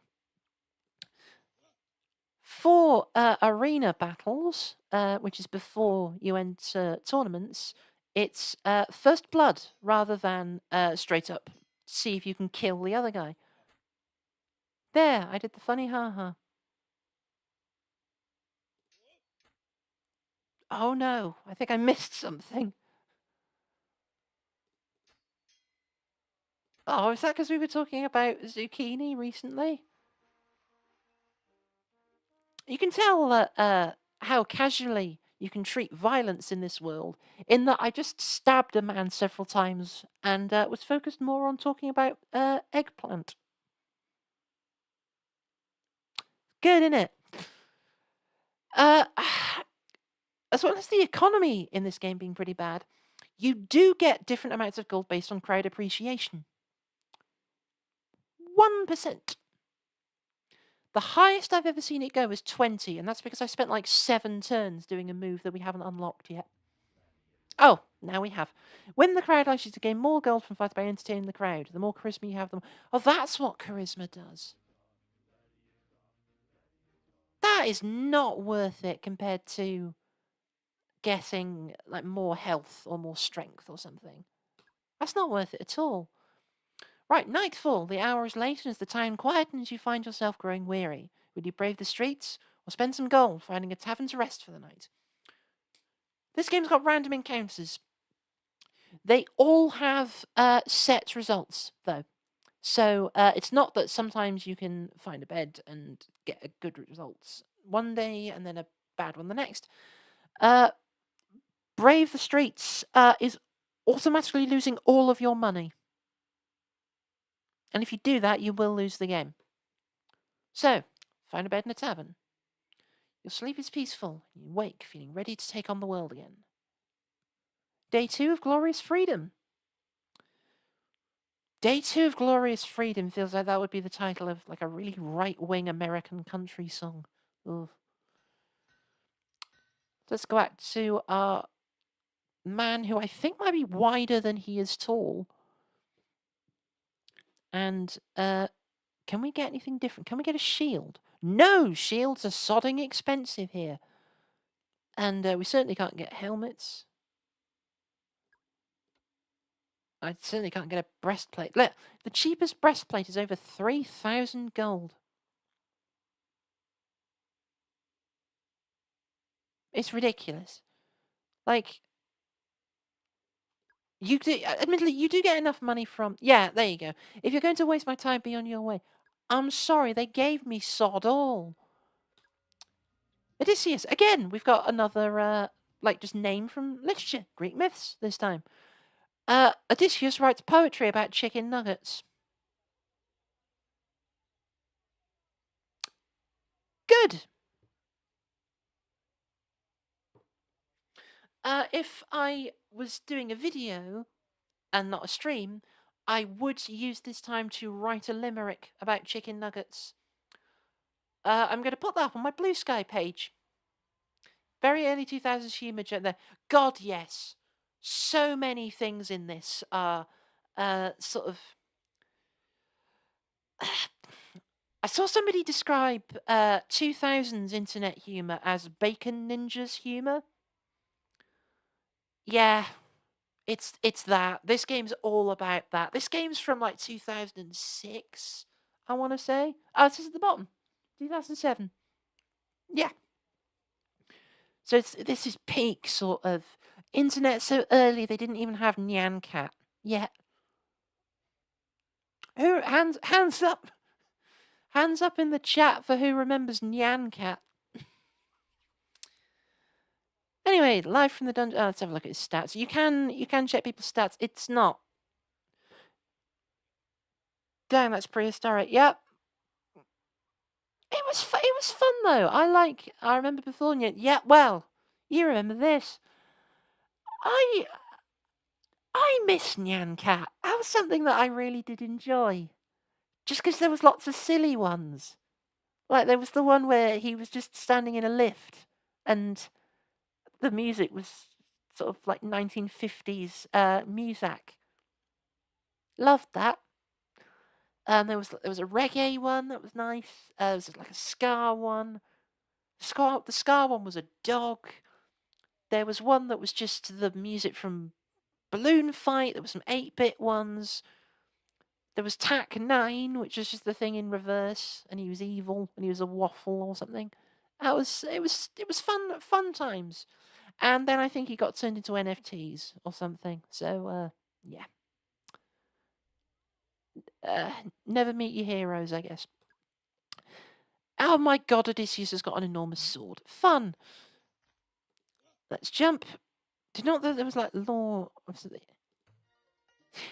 for arena battles, which is before you enter tournaments, it's first blood rather than straight up see if you can kill the other guy. There, I did the funny haha. Oh no, I think I missed something. Oh, is that because we were talking about zucchini recently? You can tell how casually you can treat violence in this world, in that I just stabbed a man several times and was focused more on talking about eggplant. Good, innit? As well as the economy in this game being pretty bad, you do get different amounts of gold based on crowd appreciation. 1%. The highest I've ever seen it go is 20, and that's because I spent like 7 turns doing a move that we haven't unlocked yet. Oh, now we have. Win the crowd allows you to gain more gold from fights by entertaining the crowd. The more charisma you have, the more... Oh, that's what charisma does. That is not worth it compared to getting like more health or more strength or something. That's not worth it at all. Right, nightfall. The hour is late, and as the town quietens, you find yourself growing weary. Would you brave the streets, or spend some gold finding a tavern to rest for the night? This game's got random encounters. They all have set results, though. So it's not that sometimes you can find a bed and get a good results one day and then a bad one the next. Brave the streets is automatically losing all of your money. And if you do that, you will lose the game. So, find a bed in a tavern. Your sleep is peaceful, and you wake feeling ready to take on the world again. Day 2 of Glorious Freedom. Day 2 of Glorious Freedom feels like that would be the title of like a really right-wing American country song. Ugh. Let's go back to our man who I think might be wider than he is tall. And can we get anything different? Can we get a shield? No, shields are sodding expensive here. And we certainly can't get helmets. I certainly can't get a breastplate. Look, the cheapest breastplate is over 3,000 gold. It's ridiculous. Like, you do, admittedly, you do get enough money from. Yeah, there you go. If you're going to waste my time, be on your way. I'm sorry, they gave me sod all. Odysseus. Again, we've got another, like, just name from literature. Greek myths this time. Odysseus writes poetry about chicken nuggets. Good. If I was doing a video and not a stream, I would use this time to write a limerick about chicken nuggets. I'm going to put that up on my Blue Sky page. Very early 2000s humour there. God, yes. So many things in this are sort of... I saw somebody describe 2000s internet humour as Bacon Ninjas humour. Yeah, it's that. This game's all about that. This game's from like 2006, I want to say. Oh, it's just at the bottom. 2007. Yeah. So this is peak sort of internet so early they didn't even have Nyan Cat yet. Who hands up? Hands up in the chat for who remembers Nyan Cat. Anyway, live from the dungeon. Oh, let's have a look at his stats. You can check people's stats. It's not. Dang, that's prehistoric. Yep. It was fun though. I remember before. Yeah. Well, you remember this. I miss Nyan Cat. That was something that I really did enjoy. Just because there was lots of silly ones. Like there was the one where he was just standing in a lift and the music was sort of like 1950s music. Loved that. There was a reggae one that was nice. There was like a ska one. The ska one was a dog. There was one that was just the music from Balloon Fight. There was some 8-bit ones. There was Tack 9, which was just the thing in reverse, and he was evil, and he was a waffle or something. It was fun times. And then I think he got turned into NFTs or something. So yeah. Never meet your heroes, I guess. Oh my god, Odysseus has got an enormous sword. Fun. Let's jump. Did not know that there was like law or something.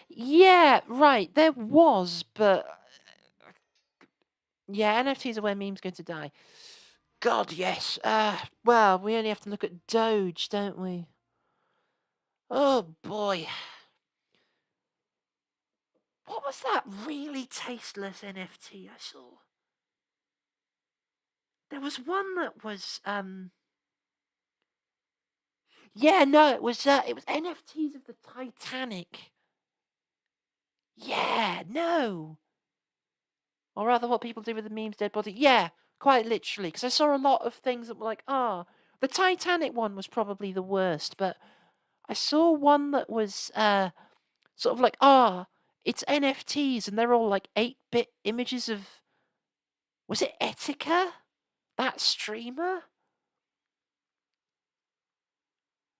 Yeah, right. There was, but yeah, NFTs are where memes going to die. God, yes. Well, we only have to look at Doge, don't we? Oh boy. What was that really tasteless NFT I saw? There was one that was yeah, no, it was NFTs of the Titanic. Yeah, no. Or rather what people do with the meme's dead body. Yeah, quite literally. Because I saw a lot of things that were like, the Titanic one was probably the worst, but I saw one that was sort of like, it's NFTs, and they're all like 8-bit images of. Was it Etika? That streamer?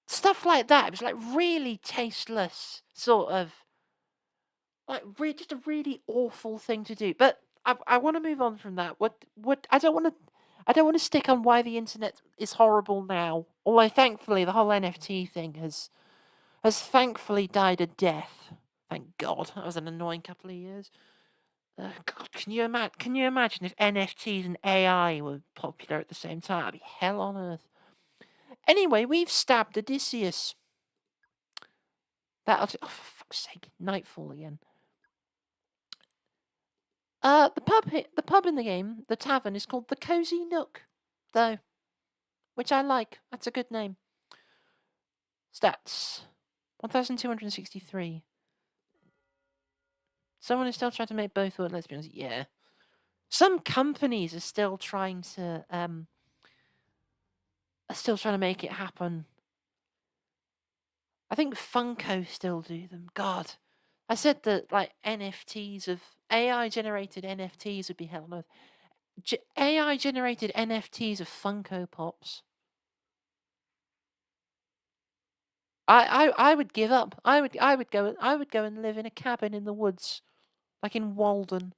Stuff like that. It was like really tasteless, sort of. Like just a really awful thing to do. But I want to move on from that. What I don't want to stick on why the internet is horrible now. Although thankfully the whole NFT thing has thankfully died a death. Thank God. That was an annoying couple of years. God, can you imagine if NFTs and AI were popular at the same time? That'd be hell on earth. Anyway, we've stabbed Odysseus. That'll oh, for fuck's sake, nightfall again. The pub in the game, the tavern, is called the Cozy Nook, though, which I like. That's a good name. Stats: 1,263. Someone is still trying to make both word lesbians. Yeah. Some companies are still trying to make it happen. I think Funko still do them. God, I said that like NFTs of AI generated NFTs would be hell on earth. AI generated NFTs of Funko Pops. I would give up. I would go and live in a cabin in the woods, like in Walden.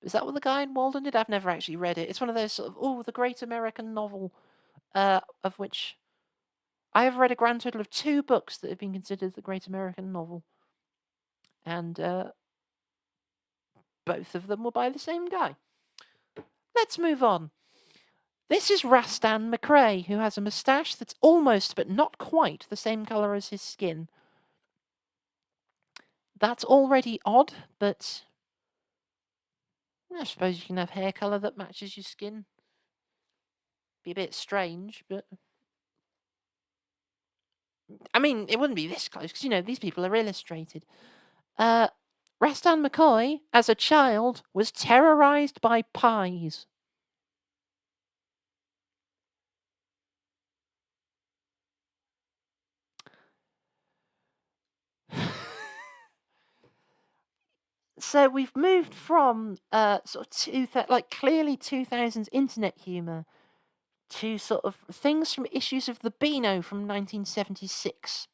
Is that what the guy in Walden did? I've never actually read it. It's one of those sort of the great American novel, of which I have read a grand total of 2 books that have been considered the great American novel, and both of them were by the same guy. Let's move on. This is Rastan McRae, who has a moustache that's almost but not quite the same colour as his skin. That's already odd, but I suppose you can have hair colour that matches your skin. Be a bit strange, but I mean, it wouldn't be this close because these people are illustrated. Rastan McCoy, as a child, was terrorised by pies. So we've moved from sort of clearly 2000s internet humour to sort of things from issues of the Beano from 1976,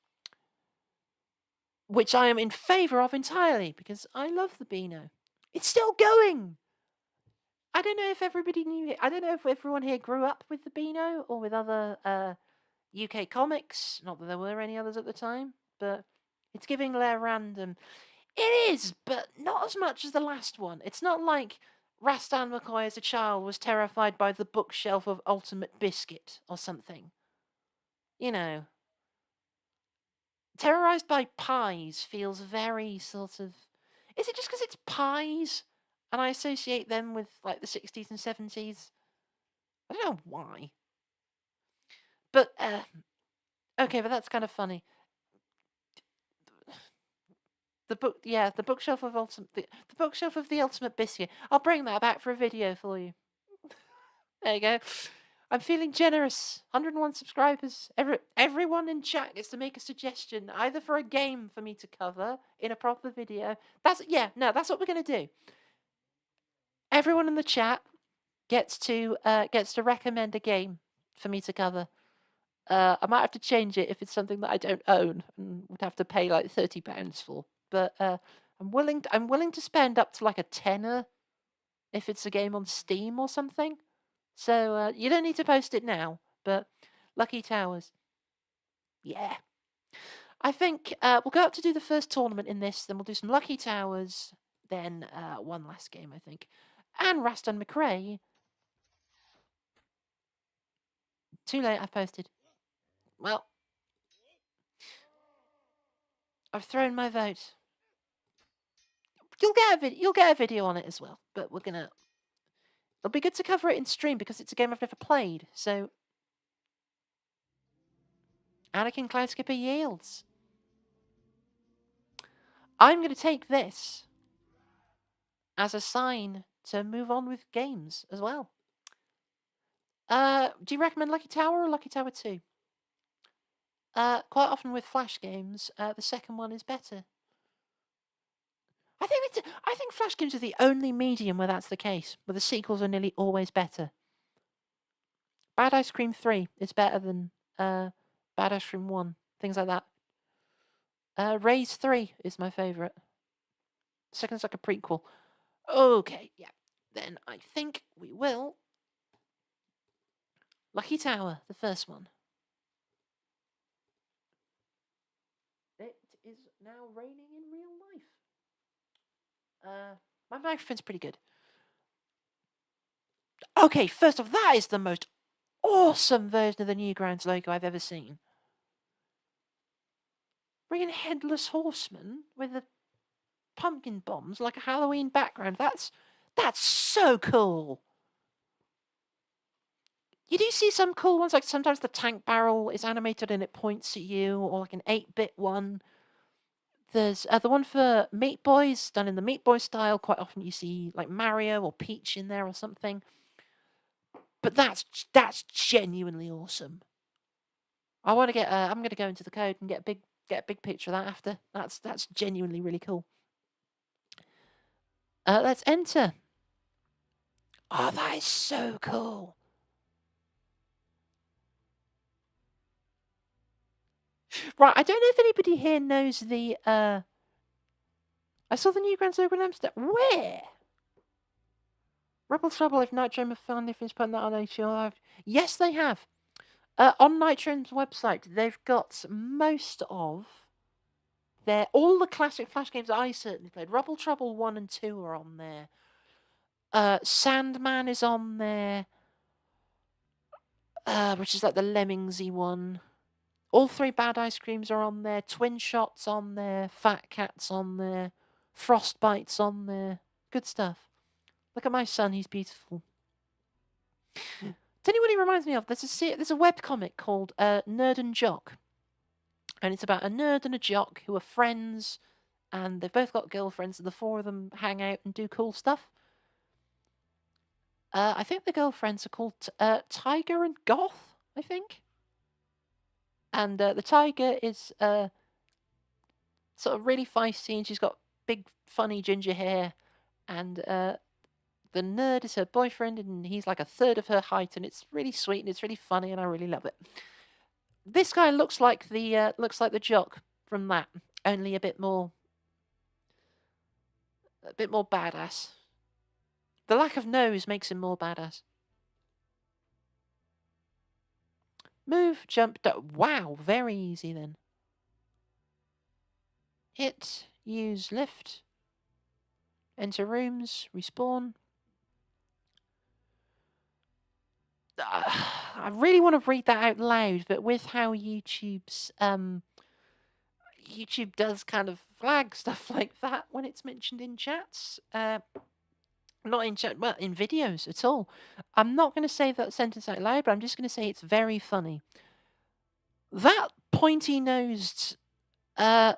which I am in favour of entirely because I love the Beano. It's still going. I don't know if everybody knew it. I don't know if everyone here grew up with the Beano or with other UK comics. Not that there were any others at the time, but it's giving Lair Random. It is, but not as much as the last one. It's not like Rastan McCoy as a child was terrified by the bookshelf of Ultimate Biscuit or something. Terrorized by pies feels very sort of. Is it just because it's pies and I associate them with like the 60s and 70s? I don't know why. But, okay, but that's kind of funny. The bookshelf of the bookshelf of the Ultimate Biscuit. I'll bring that back for a video for you. There you go. I'm feeling generous. 101 subscribers. Everyone in chat gets to make a suggestion, either for a game for me to cover in a proper video. That's what we're gonna do. Everyone in the chat gets to recommend a game for me to cover. I might have to change it if it's something that I don't own and would have to pay like £30 for. But I'm willing to spend up to like a tenner if it's a game on Steam or something. So you don't need to post it now, but Lucky Towers. Yeah. I think we'll go up to do the first tournament in this, then we'll do some Lucky Towers, then one last game, I think. And Rastan McRae. Too late, I've posted. Well, I've thrown my vote. You'll get a video on it as well, but it'll be good to cover it in stream because it's a game I've never played. So Anakin Cloudskipper yields. I'm going to take this as a sign to move on with games as well. Do you recommend Lucky Tower or Lucky Tower 2? Quite often with Flash games, the second one is better. I think Flash games are the only medium where that's the case, where the sequels are nearly always better. Bad Ice Cream 3 is better than Bad Ice Cream 1, things like that. Raise 3 is my favourite. Second's like a prequel. Okay, yeah. Then I think we will. Lucky Tower, the first one. It is now raining in real life. My microphone's pretty good. Okay, first off, that is the most awesome version of the Newgrounds logo I've ever seen. Bringing Headless Horseman with the pumpkin bombs like a Halloween background. That's so cool. You do see some cool ones, like sometimes the tank barrel is animated and it points at you, or like an 8-bit one. There's the one for Meat Boys, done in the Meat Boy style. Quite often you see like Mario or Peach in there or something. But that's genuinely awesome. I want to get. I'm going to go into the code and get a big picture of that after. That's genuinely really cool. Let's enter. Oh, that is so cool. Right, I don't know if anybody here knows the. I saw the Newgrounds logo in Amsterdam. Where? Rebel Trouble. If Nitro have finally finished putting that on HL, yes, they have. On Nitro's website, they've got most of all the classic Flash games I certainly played. Rebel Trouble 1 and 2 are on there. Sandman is on there, which is like the Lemmingsy one. All 3 Bad Ice Creams are on there. Twin Shots on there. Fat Cat's on there. Frostbite's on there. Good stuff. Look at my son, he's beautiful. Tell you what he reminds me of? There's a webcomic called Nerd and Jock. And it's about a nerd and a jock who are friends, and they've both got girlfriends, and the 4 of them hang out and do cool stuff. I think the girlfriends are called Tiger and Goth, I think. And the tiger is sort of really feisty, and she's got big, funny ginger hair. And the nerd is her boyfriend, and he's like a third of her height, and it's really sweet and it's really funny, and I really love it. This guy looks like the jock from that, only a bit more badass. The lack of nose makes him more badass. Move, jump, wow, very easy then. Hit, use lift, enter rooms, respawn. I really want to read that out loud, but with how YouTube's YouTube does kind of flag stuff like that when it's mentioned in chats. Not in chat, well, in videos at all. I'm not going to say that sentence out loud, but I'm just going to say it's very funny. That pointy-nosed, I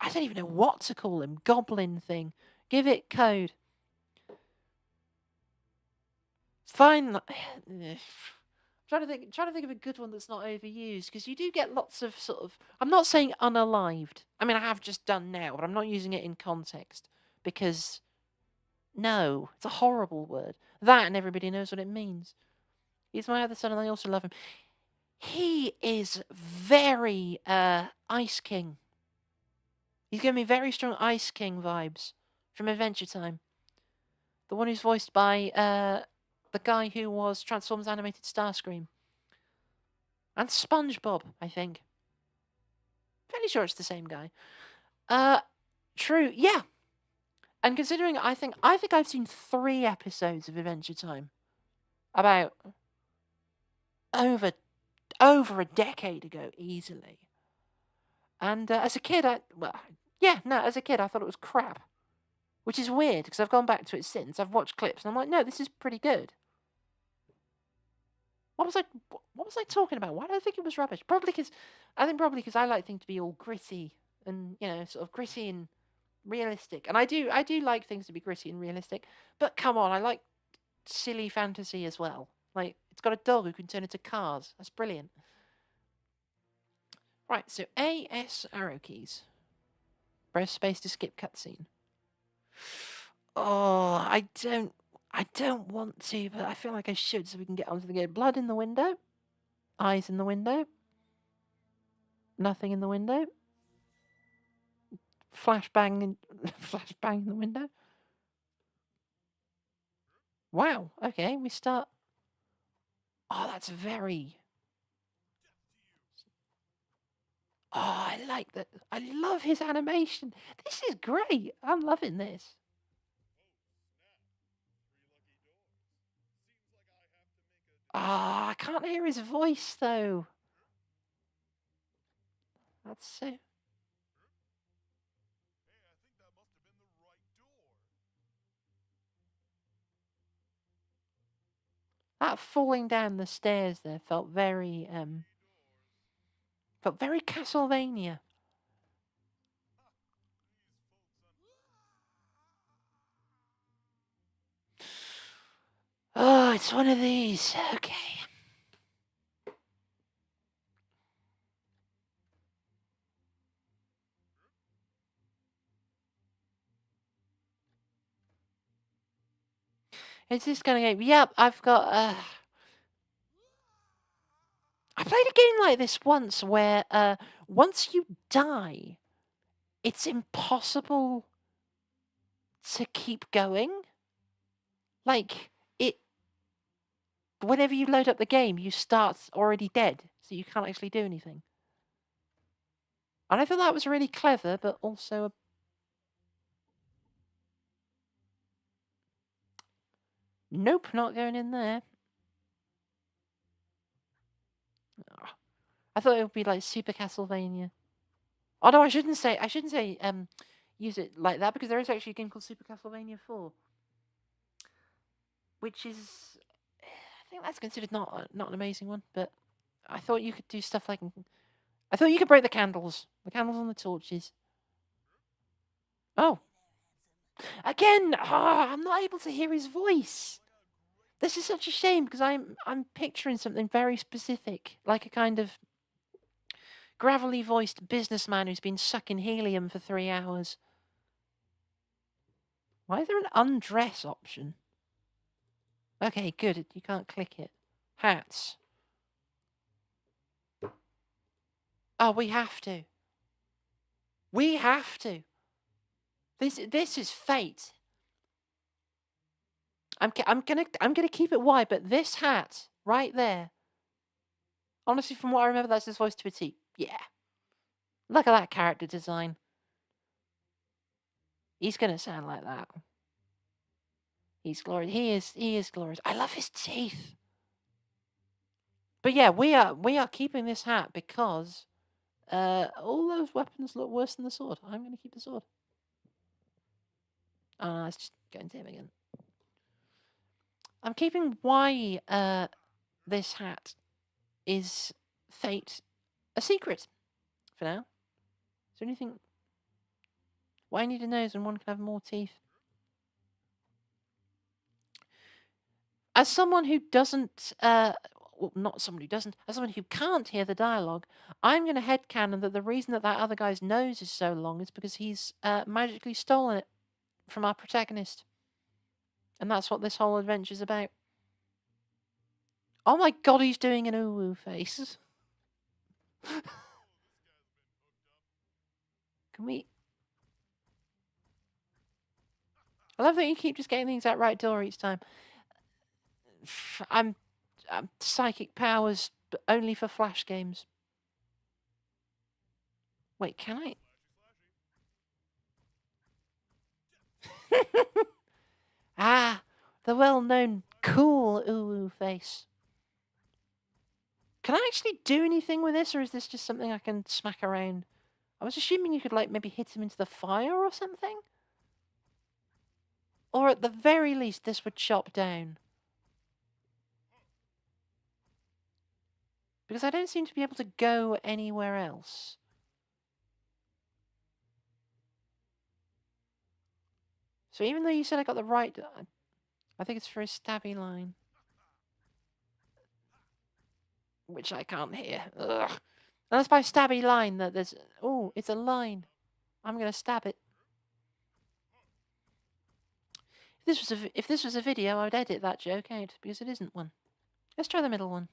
don't even know what to call him, goblin thing. Give it code. Fine. Trying to think of a good one that's not overused, because you do get lots of sort of. I'm not saying unalived. I mean, I have just done now, but I'm not using it in context because. No, it's a horrible word. That, and everybody knows what it means. He's my other son, and I also love him. He is very Ice King. He's giving me very strong Ice King vibes from Adventure Time. The one who's voiced by the guy who was Transformers animated Starscream. And SpongeBob, I think. Fairly sure it's the same guy. True, yeah. And considering I think I've seen 3 episodes of Adventure Time. About over a decade ago, easily. And as a kid, as a kid I thought it was crap. Which is weird, because I've gone back to it since. I've watched clips, and I'm like, no, this is pretty good. What was I talking about? Why did I think it was rubbish? Probably because I like things to be all gritty and, sort of gritty and realistic. And I do like things to be gritty and realistic. But come on, I like silly fantasy as well. Like, it's got a dog who can turn into cars. That's brilliant. Right, so A, S, arrow keys. Press space to skip cutscene. Oh, I don't want to, but I feel like I should so we can get onto the game. Blood in the window. Eyes in the window. Nothing in the window. Flashbang in flashbang in the window. Wow. Okay, we start. Oh, that's very. Oh, I like that. I love his animation. This is great. I'm loving this. Ah, I can't hear his voice though. That's so. That falling down the stairs there felt very Castlevania. Oh, it's one of these. Okay. Is this gonna go? Yep, I've got. I played a game like this once where once you die, it's impossible to keep going. Like it, whenever you load up the game, you start already dead, so you can't actually do anything. And I thought that was really clever, but also nope, not going in there. I thought it would be like Super Castlevania. Oh no, I shouldn't say use it like that because there is actually a game called Super Castlevania 4, which is I think that's considered not an amazing one, but I thought you could do stuff like I thought you could break the candles on the torches. Oh, again! I'm not able to hear his voice. This is such a shame because I'm picturing something very specific, like a kind of gravelly voiced businessman who's been sucking helium for 3 hours. Why is there an undress option? Okay, good. You can't click it. Hats. Oh, we have to. We have to. This is fate. I'm gonna keep it wide, but this hat right there. Honestly, from what I remember, that's his voice to a T. Yeah. Look at that character design. He's gonna sound like that. He's glorious. He is glorious. I love his teeth. But yeah, we are keeping this hat because all those weapons look worse than the sword. I'm gonna keep the sword. Oh no, it's just going to him again. I'm keeping why this hat is fate a secret for now. Is there anything? Why need a nose when one can have more teeth? As someone who doesn't, well, not someone who doesn't, as someone who can't hear the dialogue, I'm going to headcanon that the reason that other guy's nose is so long is because he's magically stolen it from our protagonist. And that's what this whole adventure's about. Oh my god, he's doing an ooh face. Can we... I love that you keep just getting the exact right door each time. I'm psychic powers, but only for flash games. Wait, can I? Ah, the well-known cool ooh face. Can I actually do anything with this, or is this just something I can smack around? I was assuming you could, like, maybe hit him into the fire or something? Or at the very least, this would chop down. Because I don't seem to be able to go anywhere else. So even though you said I got the right... I think it's for a stabby line. Which I can't hear. Ugh. And that's by stabby line that there's... Oh, it's a line. I'm going to stab it. If this was a video, I'd edit that joke out because it isn't one. Let's try the middle one.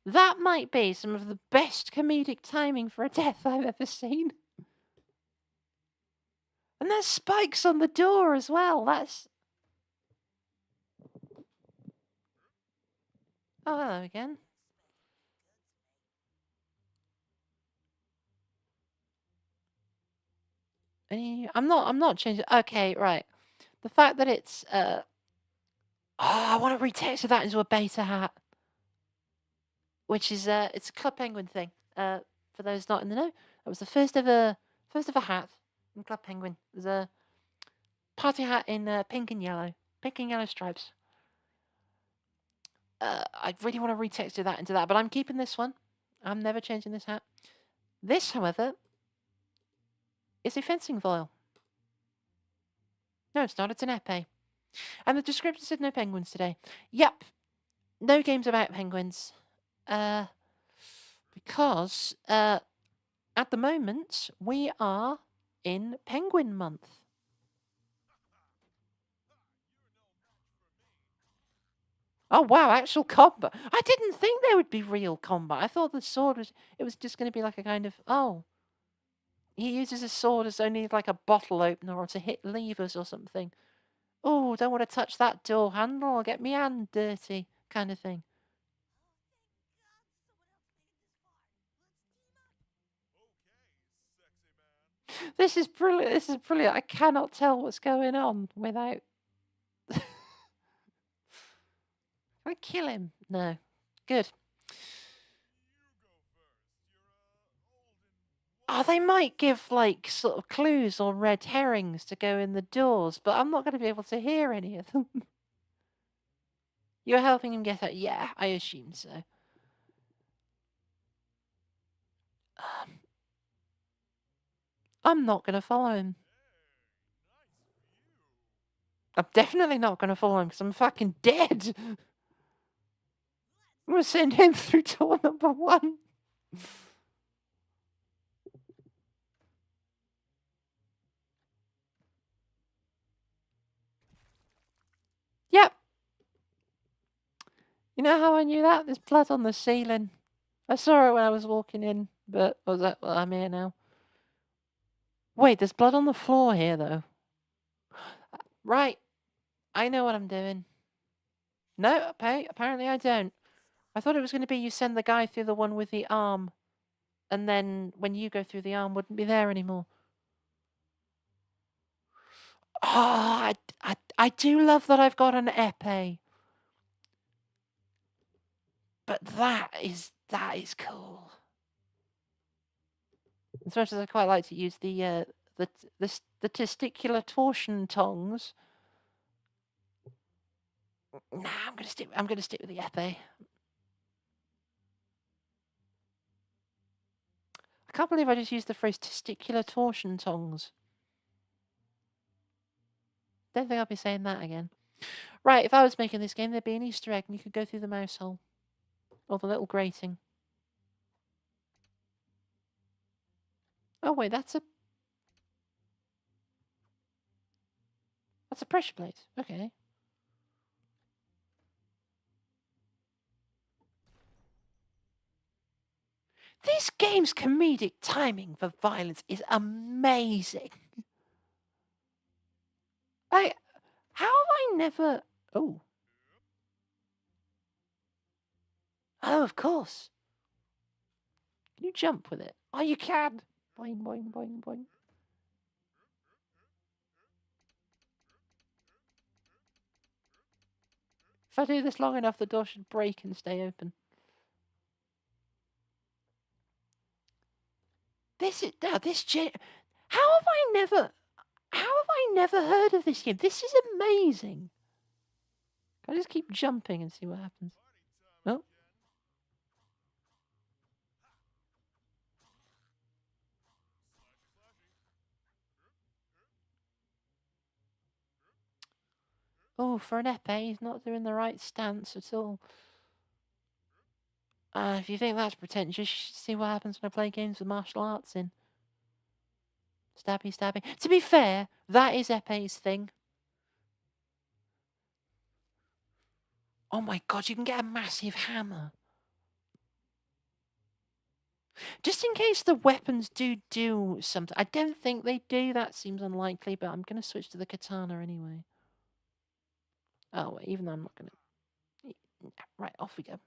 That might be some of the best comedic timing for a death I've ever seen. And there's spikes on the door as well. That's... Oh, hello again. I'm not changing. Okay, right. The fact that it's oh, I want to retexture that into a beta hat, which is it's a Club Penguin thing. For those not in the know, that was the first ever hat in Club Penguin. It was a party hat in pink and yellow stripes. I really want to retexture that into that, but I'm keeping this one. I'm never changing this hat. This, however, is a fencing foil. No, it's not. It's an epee. And the description said no penguins today. Yep. No games about penguins. Because at the moment, we are in Penguin Month. Oh, wow, actual combat. I didn't think there would be real combat. I thought the sword was just going to be like a kind of, oh, he uses his sword as only like a bottle opener or to hit levers or something. Oh, don't want to touch that door handle or get me hand dirty kind of thing. This is brilliant. This is brilliant. I cannot tell what's going on without... Can I kill him? No. Good. Oh, they might give, like, sort of clues or red herrings to go in the doors, but I'm not going to be able to hear any of them. You're helping him get out? Yeah, I assume so. I'm not going to follow him. I'm definitely not going to follow him because I'm fucking dead. I'm going to send him through door number 1. Yep. You know how I knew that? There's blood on the ceiling. I saw it when I was walking in, but was that? Well, I'm here now. Wait, there's blood on the floor here, though. Right. I know what I'm doing. No, apparently I don't. I thought it was going to be you send the guy through the one with the arm, and then when you go through the arm, wouldn't be there anymore. Oh, I do love that I've got an epee. But that is cool. As much as I quite like to use the testicular torsion tongs. Nah, I'm gonna stick with the epee. I can't believe I just used the phrase testicular torsion tongs. Don't think I'll be saying that again. Right, if I was making this game, there'd be an Easter egg and you could go through the mouse hole. Or the little grating. Oh wait, that's a pressure plate. Okay. This game's comedic timing for violence is amazing. How have I never... Oh. Oh, of course. Can you jump with it? Oh, you can. Boing, boing, boing, boing. If I do this long enough, the door should break and stay open. How have I never heard of this game? This is amazing. I just keep jumping and see what happens. Oh. Oh, for an epee, he's not doing the right stance at all. If you think that's pretentious, you should see what happens when I play games with martial arts in. Stabby, stabby. To be fair, that is epee's thing. Oh my god, you can get a massive hammer. Just in case the weapons do something. I don't think they do. That seems unlikely, but I'm going to switch to the katana anyway. Oh, even though I'm not going to... Right, off we go.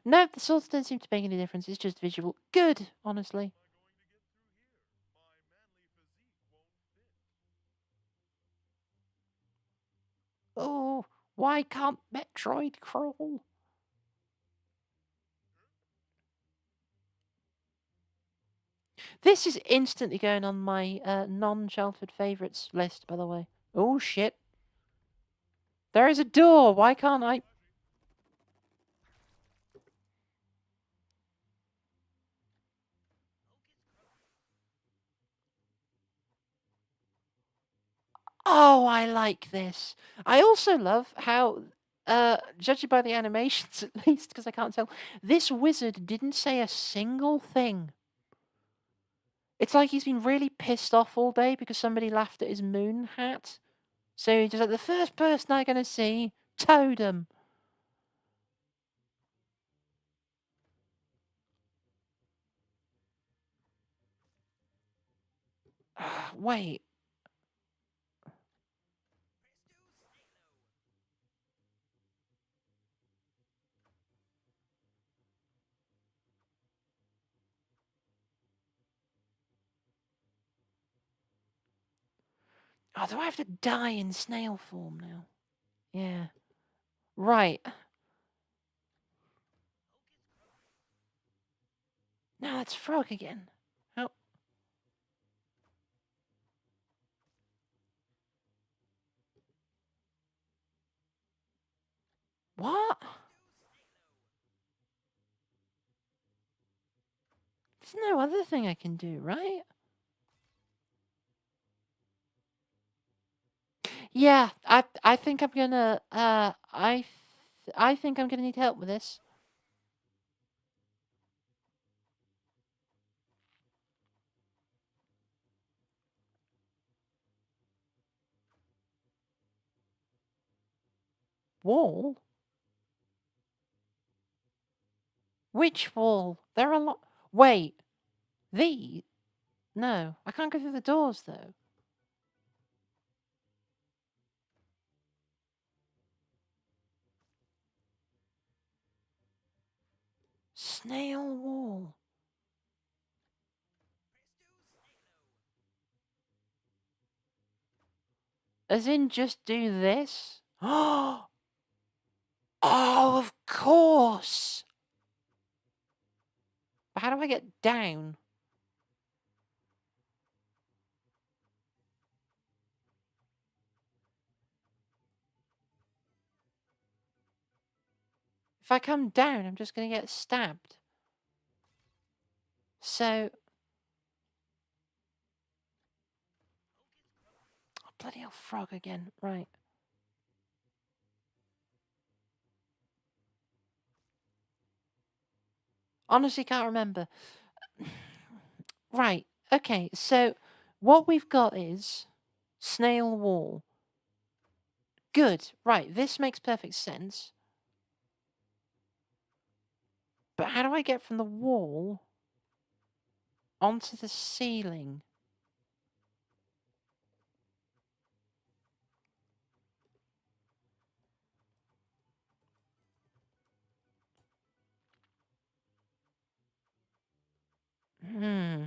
No, the swords don't seem to make any difference. It's just visual. Good, honestly. Oh, why can't Metroid crawl? This is instantly going on my non-childhood favourites list, by the way. Oh, shit. There is a door. Why can't I... Oh, I like this. I also love how, judging by the animations at least, because I can't tell, this wizard didn't say a single thing. It's like he's been really pissed off all day because somebody laughed at his moon hat. So he's just like, the first person I'm going to see, Totem. Wait. Oh, do I have to die in snail form now? Yeah. Right. No, that's frog again. Oh. What? There's no other thing I can do, right? Yeah, I think I'm gonna I think I'm gonna need help with this. Wall? Which wall? There are a lot. Wait, the? No, I can't go through the doors though. Snail wall. As in, just do this? Oh, of course. But how do I get down? If I come down, I'm just gonna get stabbed. So, oh, bloody hell, frog again. Right. Honestly, can't remember. Right. Okay. So, what we've got is snail wall. Good. Right. This makes perfect sense. But how do I get from the wall onto the ceiling? Hmm.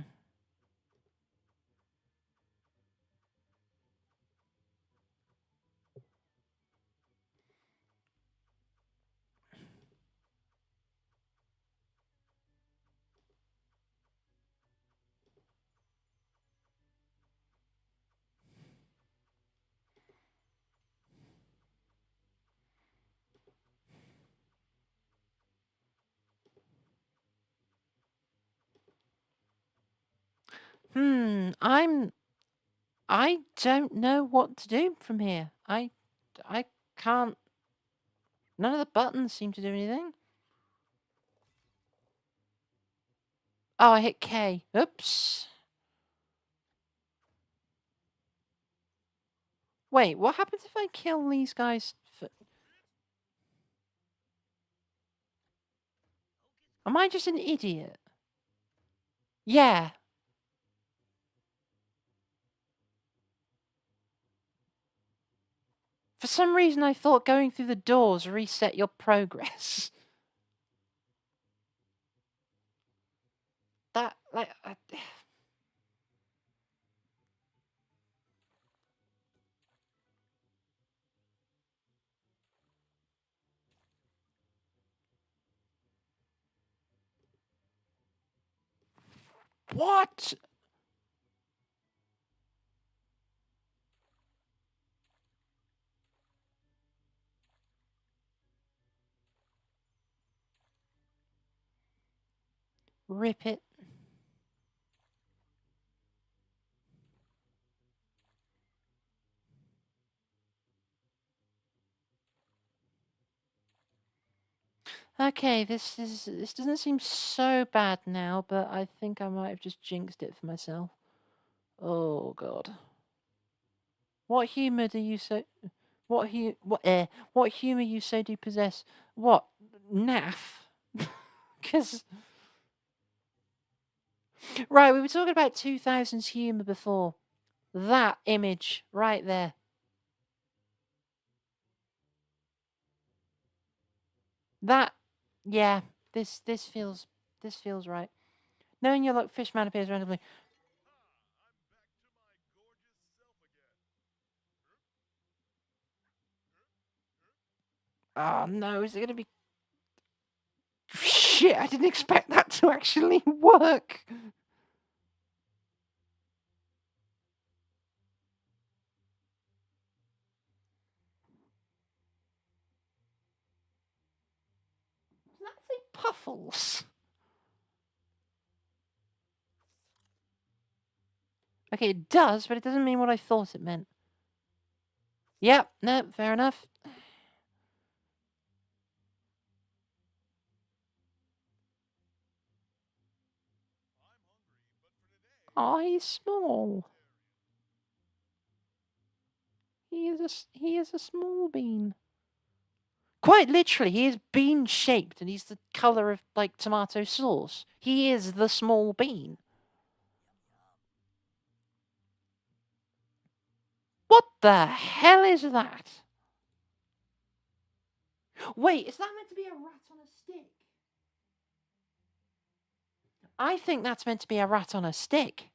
I don't know what to do from here. I can't. None of the buttons seem to do anything. Oh, I hit K. Oops. Wait, what happens if I kill these guys? Am I just an idiot? Yeah. For some reason, I thought going through the doors reset your progress. That, like... What? Rip it. Okay, this doesn't seem so bad now, but I think I might have just jinxed it for myself. Oh god. What humor do you so what humor you so do possess? What? Naff? Cuz right, we were talking about 2000s humor before. That image right there. That yeah, this feels right. Knowing your luck, Fishman appears randomly. Oh no, is it gonna be shit? I didn't expect that to actually work. Does that say Puffles? Okay, it does, but it doesn't mean what I thought it meant. Yep, no, fair enough. Oh, he's small. He is a small bean. Quite literally, he is bean shaped, and he's the color of like tomato sauce. He is the small bean. What the hell is that? Wait, is that meant to be a rat on a stick? I think that's meant to be a rat on a stick.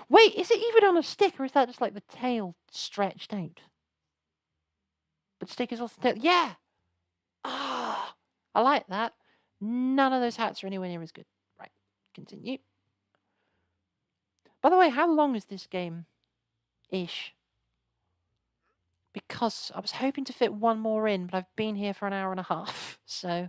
Wait, is it even on a stick, or is that just like the tail stretched out? But stick is also tail. Yeah. Ah, I like that. None of those hats are anywhere near as good. Right, continue. By the way, how long is this game? Ish. Because I was hoping to fit one more in, but I've been here for an hour and a half, so...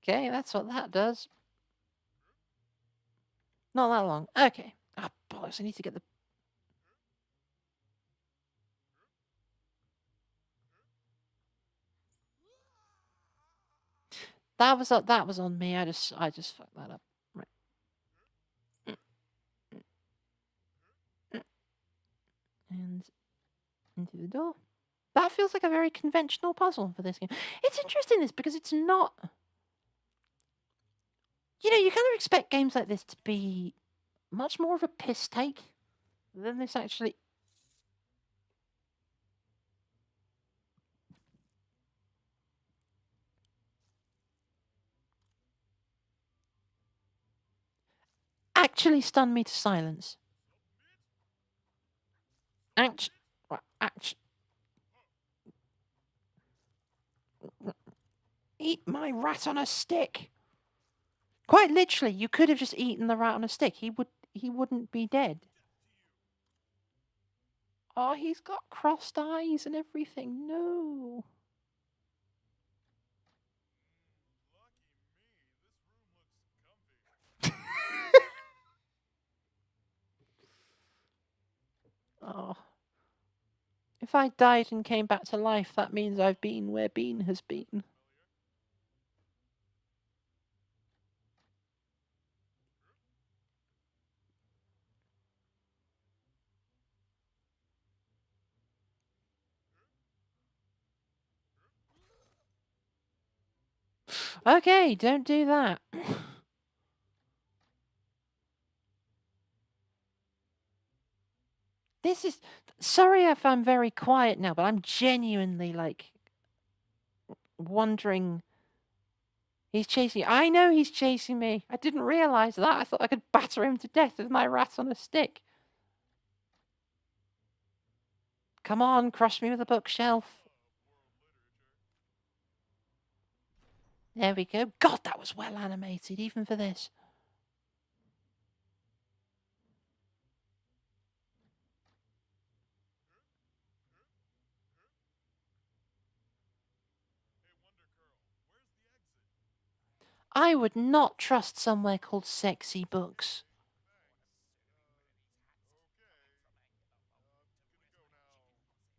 Okay, that's what that does. Not that long. Okay. Ah, bollocks, I need to get the... That was on me. I just fucked that up. Right. And into the door. That feels like a very conventional puzzle for this game. It's interesting this because it's not... You know, you kind of expect games like this to be much more of a piss take than this actually... Actually stunned me to silence. Eat my rat on a stick. Quite literally, you could have just eaten the rat on a stick. He wouldn't be dead. Oh, he's got crossed eyes and everything. No. Oh. If I died and came back to life, that means I've been where Bean has been. Okay, don't do that. This is... Sorry if I'm very quiet now, but I'm genuinely, like, wondering... He's chasing you. I know he's chasing me. I didn't realise that. I thought I could batter him to death with my rat on a stick. Come on, crush me with a bookshelf. There we go. God, that was well animated, even for this. I would not trust somewhere called Sexy Books.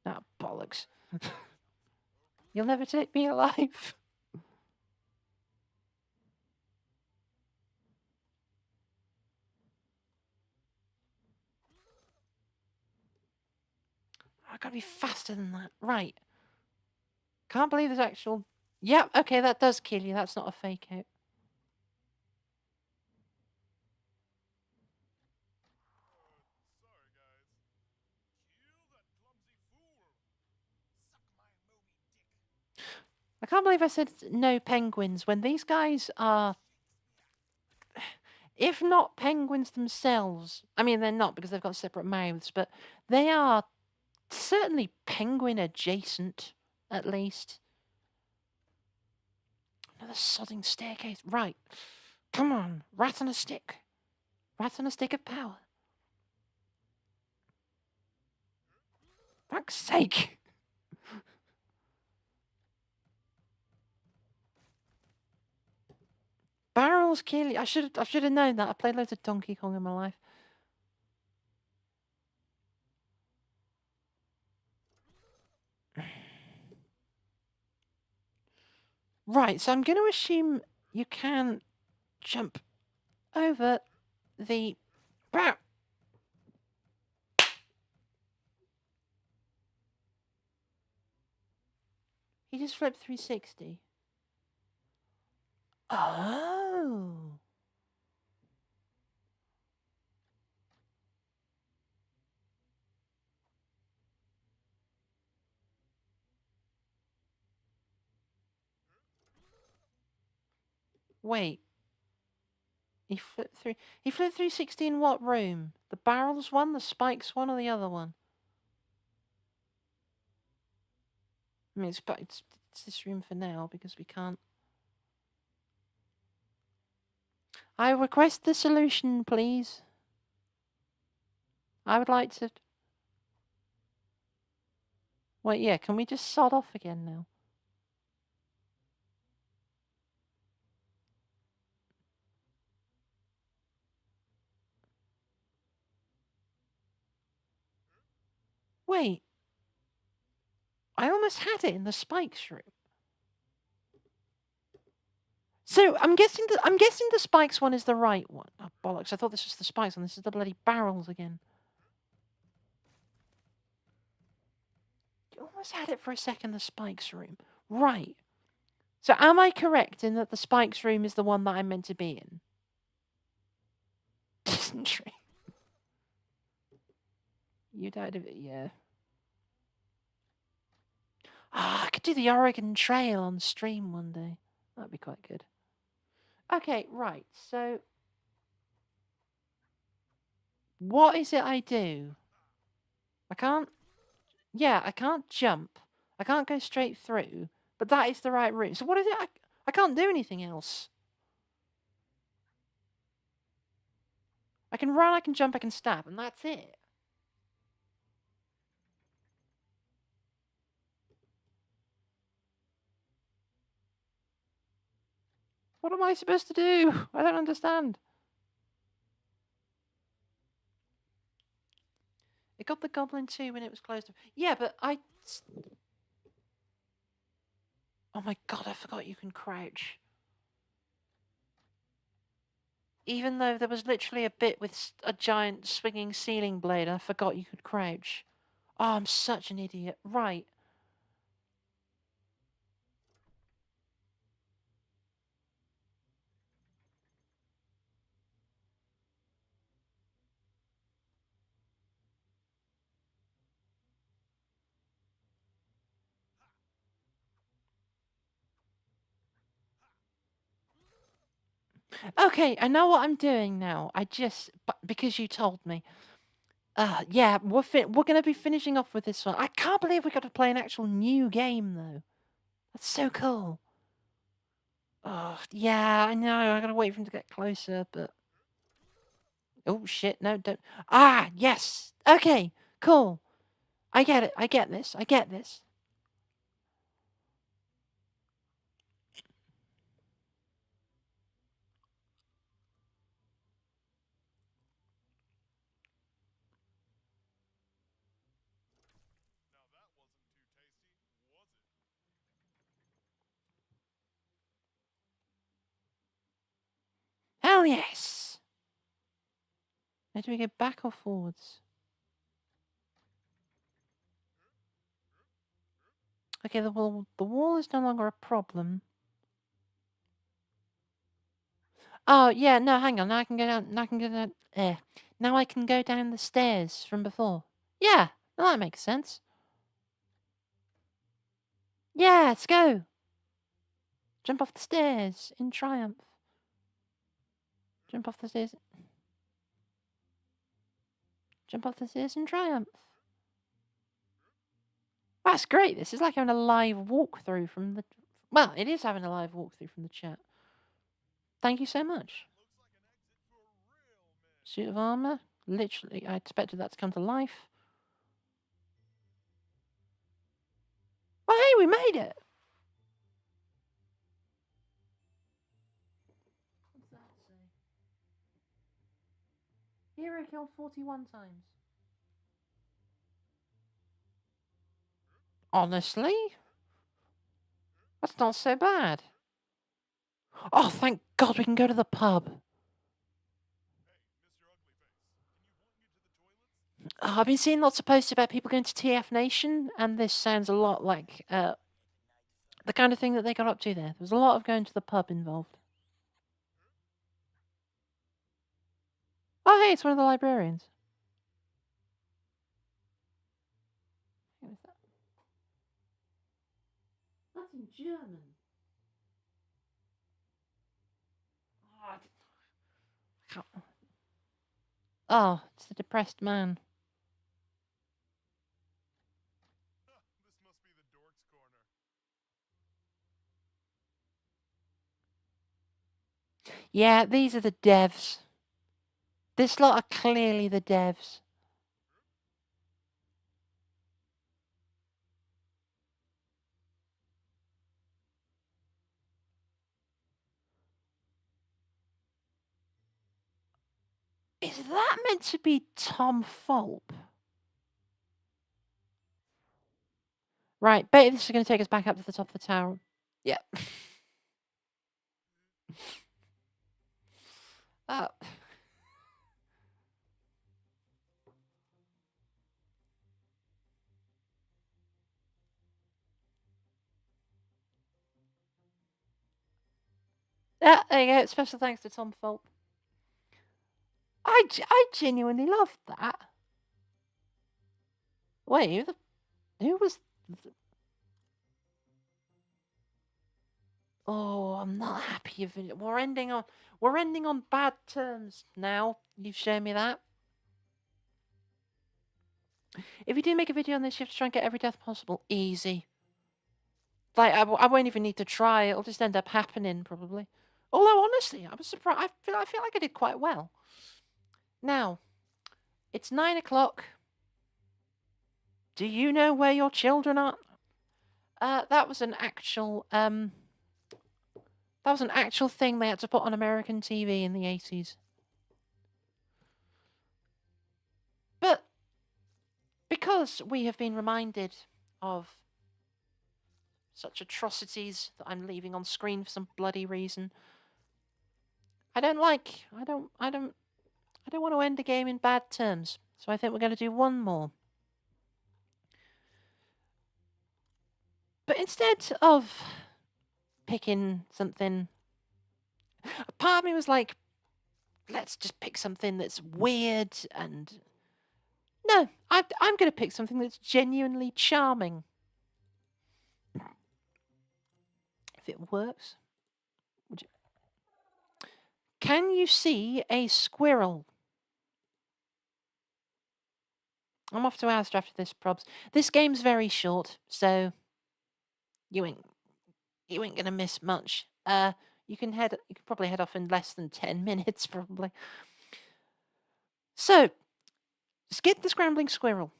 Ah, bollocks. You'll never take me alive. I've got to be faster than that. Right. Can't believe there's actual... Yep, okay, that does kill you. That's not a fake out. I can't believe I said no penguins when these guys are... If not penguins themselves... I mean, they're not because they've got separate mouths, but they are certainly penguin adjacent, at least. Another sodding staircase. Right. Come on. Rat on a stick. Rat on a stick of power. Fuck's sake. Barrels kill you. I should have known that. I played loads of Donkey Kong in my life. Right, so I'm going to assume you can jump over the... He just flipped 360. Oh. Wait. He flipped 360 in what room? The barrels one, the spikes one, or the other one? I mean, it's this room for now because we can't... I request the solution, please. I would like to... Wait, yeah, can we just sod off again now? Wait. I almost had it in the spikes room. So I'm guessing the spikes one is the right one. Oh, bollocks! I thought this was the spikes one. This is the bloody barrels again. You almost had it for a second. The spikes room, right? So am I correct in that the spikes room is the one that I'm meant to be in? Dysentery. You died of it, yeah. Ah, I could do the Oregon Trail on stream one day. That'd be quite good. Okay, right. So, what is it I do? I can't... Yeah, I can't jump. I can't go straight through. But that is the right route. So what is it? I can't do anything else. I can run, I can jump, I can stab, and that's it. What am I supposed to do? I don't understand. It got the goblin too when it was closed. Yeah, but I... Oh my god, I forgot you can crouch. Even though there was literally a bit with a giant swinging ceiling blade, I forgot you could crouch. Oh, I'm such an idiot. Right. Okay, I know what I'm doing now. Because you told me. Yeah, we're gonna be finishing off with this one. I can't believe we got to play an actual new game though. That's so cool. Oh, yeah, I know. I gotta wait for him to get closer, but oh shit, no, don't. Ah, yes. Okay, cool. I get it. I get this. I get this. Hell yes. Now do we go back or forwards? Okay, the wall is no longer a problem. Oh yeah, no, hang on. Now I can go down. Now I can go down. Now I can go down the stairs from before. Yeah, well, that makes sense. Yeah, let's go. Jump off the stairs in triumph. Jump off the stairs. Jump off the stairs in triumph. That's great. This is like having a live walkthrough from the. Well, it is having a live walkthrough from the chat. Thank you so much. Suit of armor. Literally, I expected that to come to life. Oh, hey, we made it. What's that say? Hero killed 41 times. Honestly? That's not so bad. Oh, thank God we can go to the pub. Oh, I've been seeing lots of posts about people going to TF Nation, and this sounds a lot like the kind of thing that they got up to there. There's a lot of going to the pub involved. Oh, hey, it's one of the librarians. What is that? That's in German. Oh, it's the depressed man. Yeah, these are the devs. This lot are clearly the devs. Is that meant to be Tom Fulp? Right, bet this is going to take us back up to the top of the tower. Yep. Oh. Yeah, there you go. Special thanks to Tom Fulp. I genuinely loved that. Wait, who was... Oh, I'm not happy. We're ending on bad terms now. You've shown me that. If you do make a video on this, you have to try and get every death possible. Easy. Like, I won't even need to try. It'll just end up happening, probably. Although, honestly, I was surprised. I feel like I did quite well. Now, it's 9 o'clock. Do you know where your children are? That was an actual, That was an actual thing they had to put on American TV in the 80s. But because we have been reminded of such atrocities that I'm leaving on screen for some bloody reason, I don't want to end the game in bad terms. So I think we're going to do one more. But instead of picking something, a part of me was like, let's just pick something that's weird and... No, I'm going to pick something that's genuinely charming. If it works. Can you see a squirrel? I'm off to Asda after this, probs. This game's very short, so you ain't gonna miss much. You can probably head off in less than 10 minutes, probably. So, Skid the Scrambling Squirrel.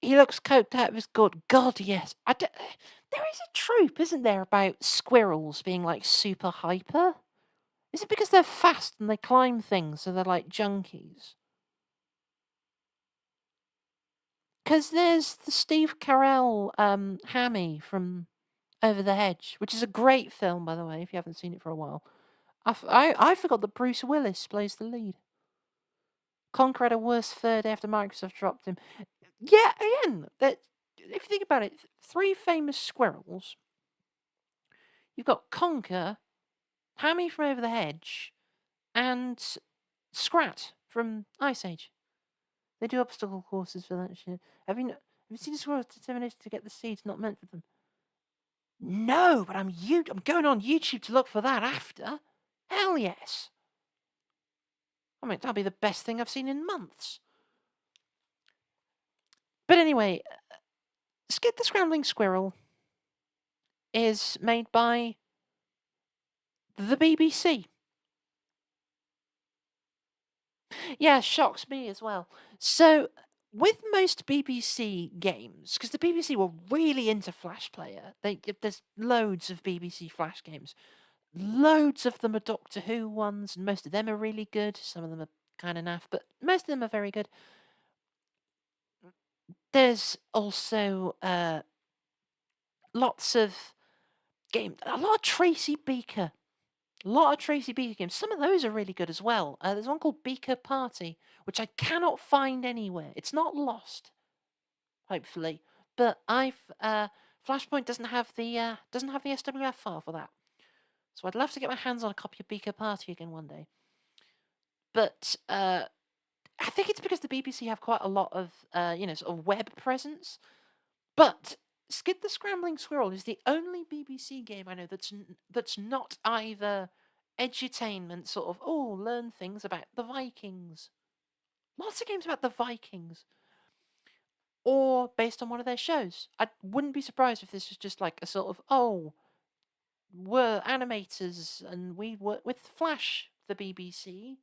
He looks coked out of his gourd. God, yes. There is a trope, isn't there, about squirrels being like super hyper? Is it because they're fast and they climb things, so they're like junkies? Because there's the Steve Carell Hammy from Over the Hedge, which is a great film, by the way, if you haven't seen it for a while. I forgot that Bruce Willis plays the lead. Conker had a worse third after Microsoft dropped him. Yeah, again, if you think about it, 3 famous squirrels. You've got Conker, Hammy from Over the Hedge, and Scrat from Ice Age. They do obstacle courses for that shit. Have you seen the squirrels determination to get the seeds not meant for them? No, but I'm going on YouTube to look for that after. Hell yes. I mean, that'll be the best thing I've seen in months. But anyway, Skid the Scrambling Squirrel is made by the BBC. Yeah, shocks me as well. So, with most BBC games, because the BBC were really into Flash Player, there's loads of BBC Flash games. Loads of them are Doctor Who ones, and most of them are really good. Some of them are kind of naff, but most of them are very good. There's also lots of games. A lot of Tracy Beaker. A lot of Tracy Beaker games. Some of those are really good as well. There's one called Beaker Party, which I cannot find anywhere. It's not lost, hopefully, but Flashpoint doesn't have the SWF file for that. So I'd love to get my hands on a copy of Beaker Party again one day. But I think it's because the BBC have quite a lot of sort of web presence. But Skid the Scrambling Squirrel is the only BBC game I know that's not either edutainment, sort of, learn things about the Vikings. Lots of games about the Vikings. Or based on one of their shows. I wouldn't be surprised if this was just like a sort of, we're animators and we work with Flash, the BBC.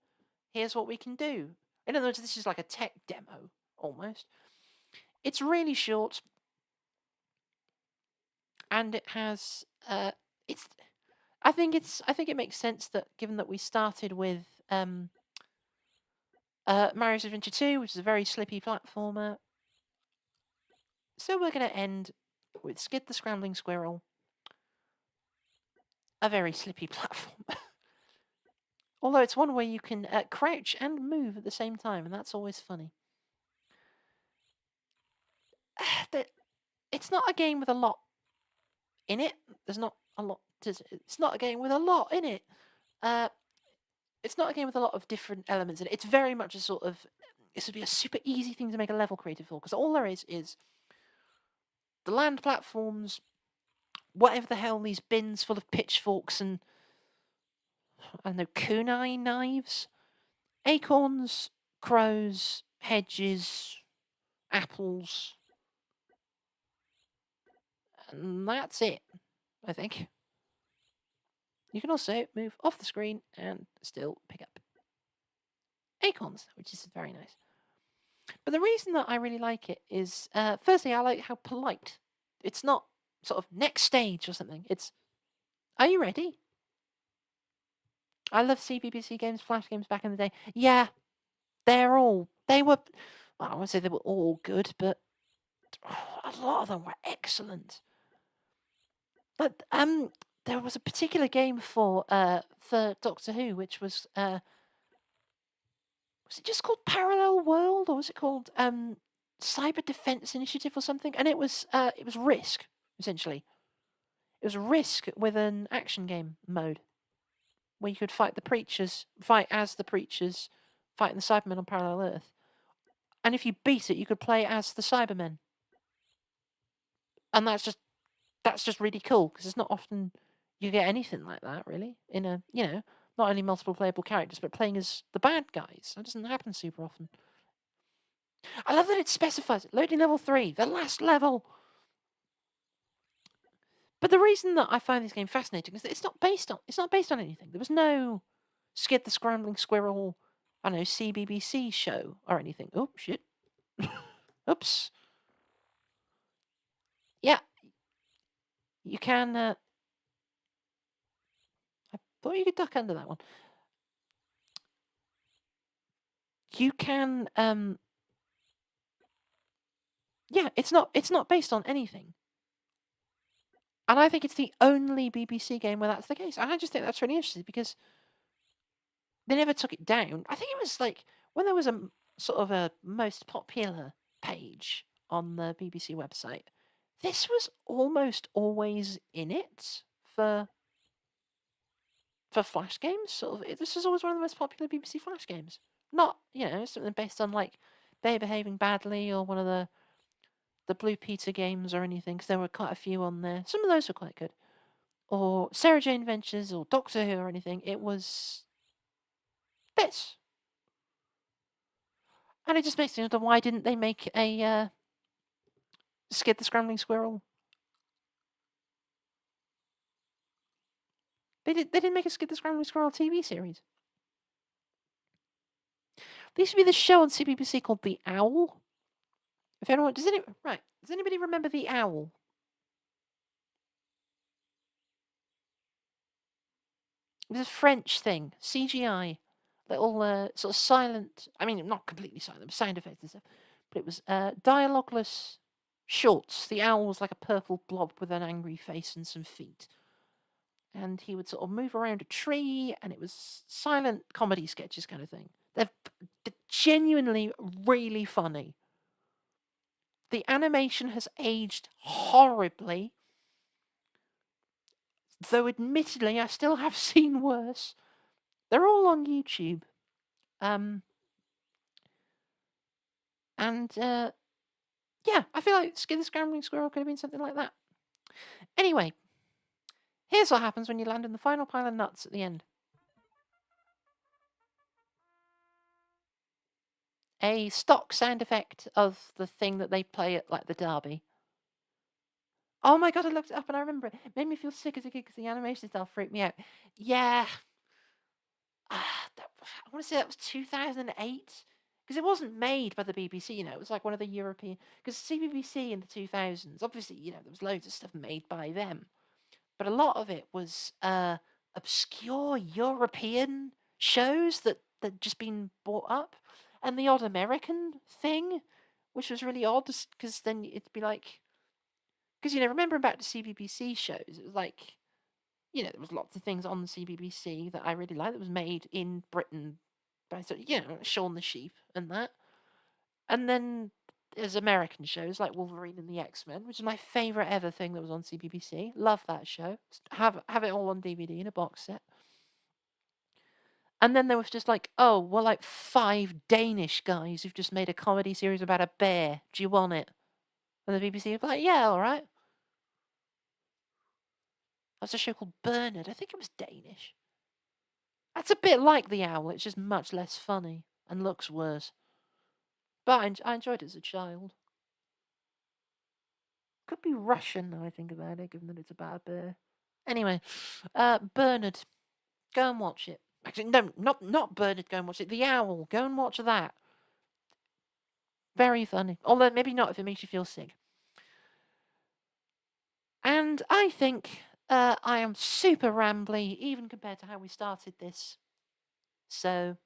Here's what we can do. In other words, this is like a tech demo, almost. It's really short. And it has I think it makes sense that given that we started with Mario's Adventure 2, which is a very slippy platformer, so we're going to end with Skid the Scrambling Squirrel, a very slippy platformer. Although it's one where you can crouch and move at the same time, and that's always funny. It's not a game with a lot in it. There's not a lot. It's not a game with a lot in it. It's not a game with a lot of different elements in it. It's very much a sort of... This would be a super easy thing to make a level creator for, because all there is the land platforms, whatever the hell, these bins full of pitchforks and, I don't know, kunai knives, acorns, crows, hedges, apples, and that's it, I think. You can also move off the screen and still pick up acorns, which is very nice. But the reason that I really like it is, firstly, I like how polite. It's not sort of next stage or something. Are you ready? I love CBBC games, Flash games back in the day. Yeah, they were, well, I won't say they were all good, but a lot of them were excellent. But there was a particular game for Doctor Who, which was it just called Parallel World, or was it called Cyber Defense Initiative or something? And it was Risk, essentially. It was Risk with an action game mode where you could fight as the Preachers, fighting the Cybermen on Parallel Earth. And if you beat it, you could play as the Cybermen. And that's just really cool, because it's not often you get anything like that, really, in a, not only multiple playable characters, but playing as the bad guys. That doesn't happen super often. I love that it specifies it. Loading level 3, the last level. But the reason that I find this game fascinating is that it's not based on anything. There was no Skid the Scrambling Squirrel, I don't know, CBBC show or anything. Oh, shit. Oops. Yeah. You can, I thought you could duck under that one. You can, yeah, it's not based on anything. And I think it's the only BBC game where that's the case. And I just think that's really interesting, because they never took it down. I think it was like when there was a sort of a most popular page on the BBC website, this was almost always in it for Flash games. Sort of, this was always one of the most popular BBC Flash games. Not, something based on like They Behaving Badly or one of the Blue Peter games or anything, because there were quite a few on there. Some of those were quite good. Or Sarah Jane Adventures or Doctor Who or anything. It was this. And it just makes me wonder, why didn't they make a Skid the Scrambling Squirrel? They didn't make a Skid the Scrambling Squirrel TV series. There used to be this show on CBBC called The Owl. If anyone does anybody remember The Owl? It was a French thing, CGI, little sort of silent. I mean, not completely silent, but sound effects and stuff. But it was dialogueless shorts. The owl was like a purple blob with an angry face and some feet. And he would sort of move around a tree, and it was silent comedy sketches kind of thing. They're genuinely really funny. The animation has aged horribly, though admittedly I still have seen worse. They're all on YouTube. Yeah, I feel like Skid the Scrambling Squirrel could have been something like that. Anyway, here's what happens when you land in the final pile of nuts at the end. A stock sound effect of the thing that they play at like the derby. Oh my god, I looked it up and I remember it. It made me feel sick as a kid because the animation style freaked me out. Yeah. I want to say that was 2008. Because it wasn't made by the BBC, it was like one of the European. Because CBBC in the 2000s, obviously, there was loads of stuff made by them. But a lot of it was obscure European shows that just been bought up. And the odd American thing, which was really odd, because then it'd be like. Because, remembering back to CBBC shows, it was like, there was lots of things on the CBBC that I really liked that was made in Britain by, Shaun the Sheep and that. And then there's American shows like Wolverine and the X-Men, which is my favourite ever thing that was on CBBC. Love that show. Have it all on DVD in a box set. And then there was just like, oh, well, like 5 Danish guys who've just made a comedy series about a bear. Do you want it? And the BBC was like, yeah, all right. That's a show called Bernard. I think it was Danish. That's a bit like The Owl. It's just much less funny and looks worse. But I enjoyed it as a child. Could be Russian now I think about it, given that it's about a bear. Anyway, Bernard. Go and watch it. Actually, no, not Bernard. Go and watch it. The Owl. Go and watch that. Very funny. Although maybe not if it makes you feel sick. And I think I am super rambly, even compared to how we started this. So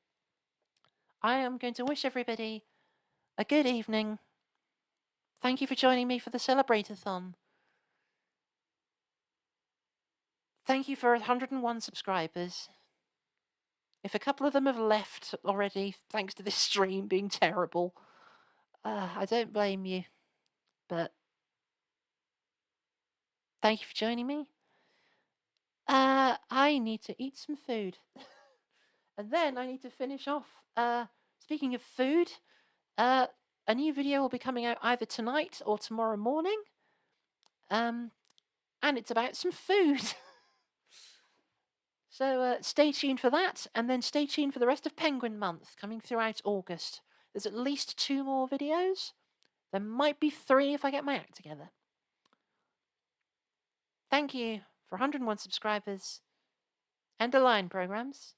I am going to wish everybody a good evening. Thank you for joining me for the Celebratathon. Thank you for 101 subscribers. If a couple of them have left already, thanks to this stream being terrible, I don't blame you. But thank you for joining me. I need to eat some food. And then I need to finish off. Speaking of food, a new video will be coming out either tonight or tomorrow morning. And it's about some food. So stay tuned for that, and then stay tuned for the rest of Penguin Month coming throughout August. There's at least 2 more videos. There might be 3 if I get my act together. Thank you for 101 subscribers and Align programs.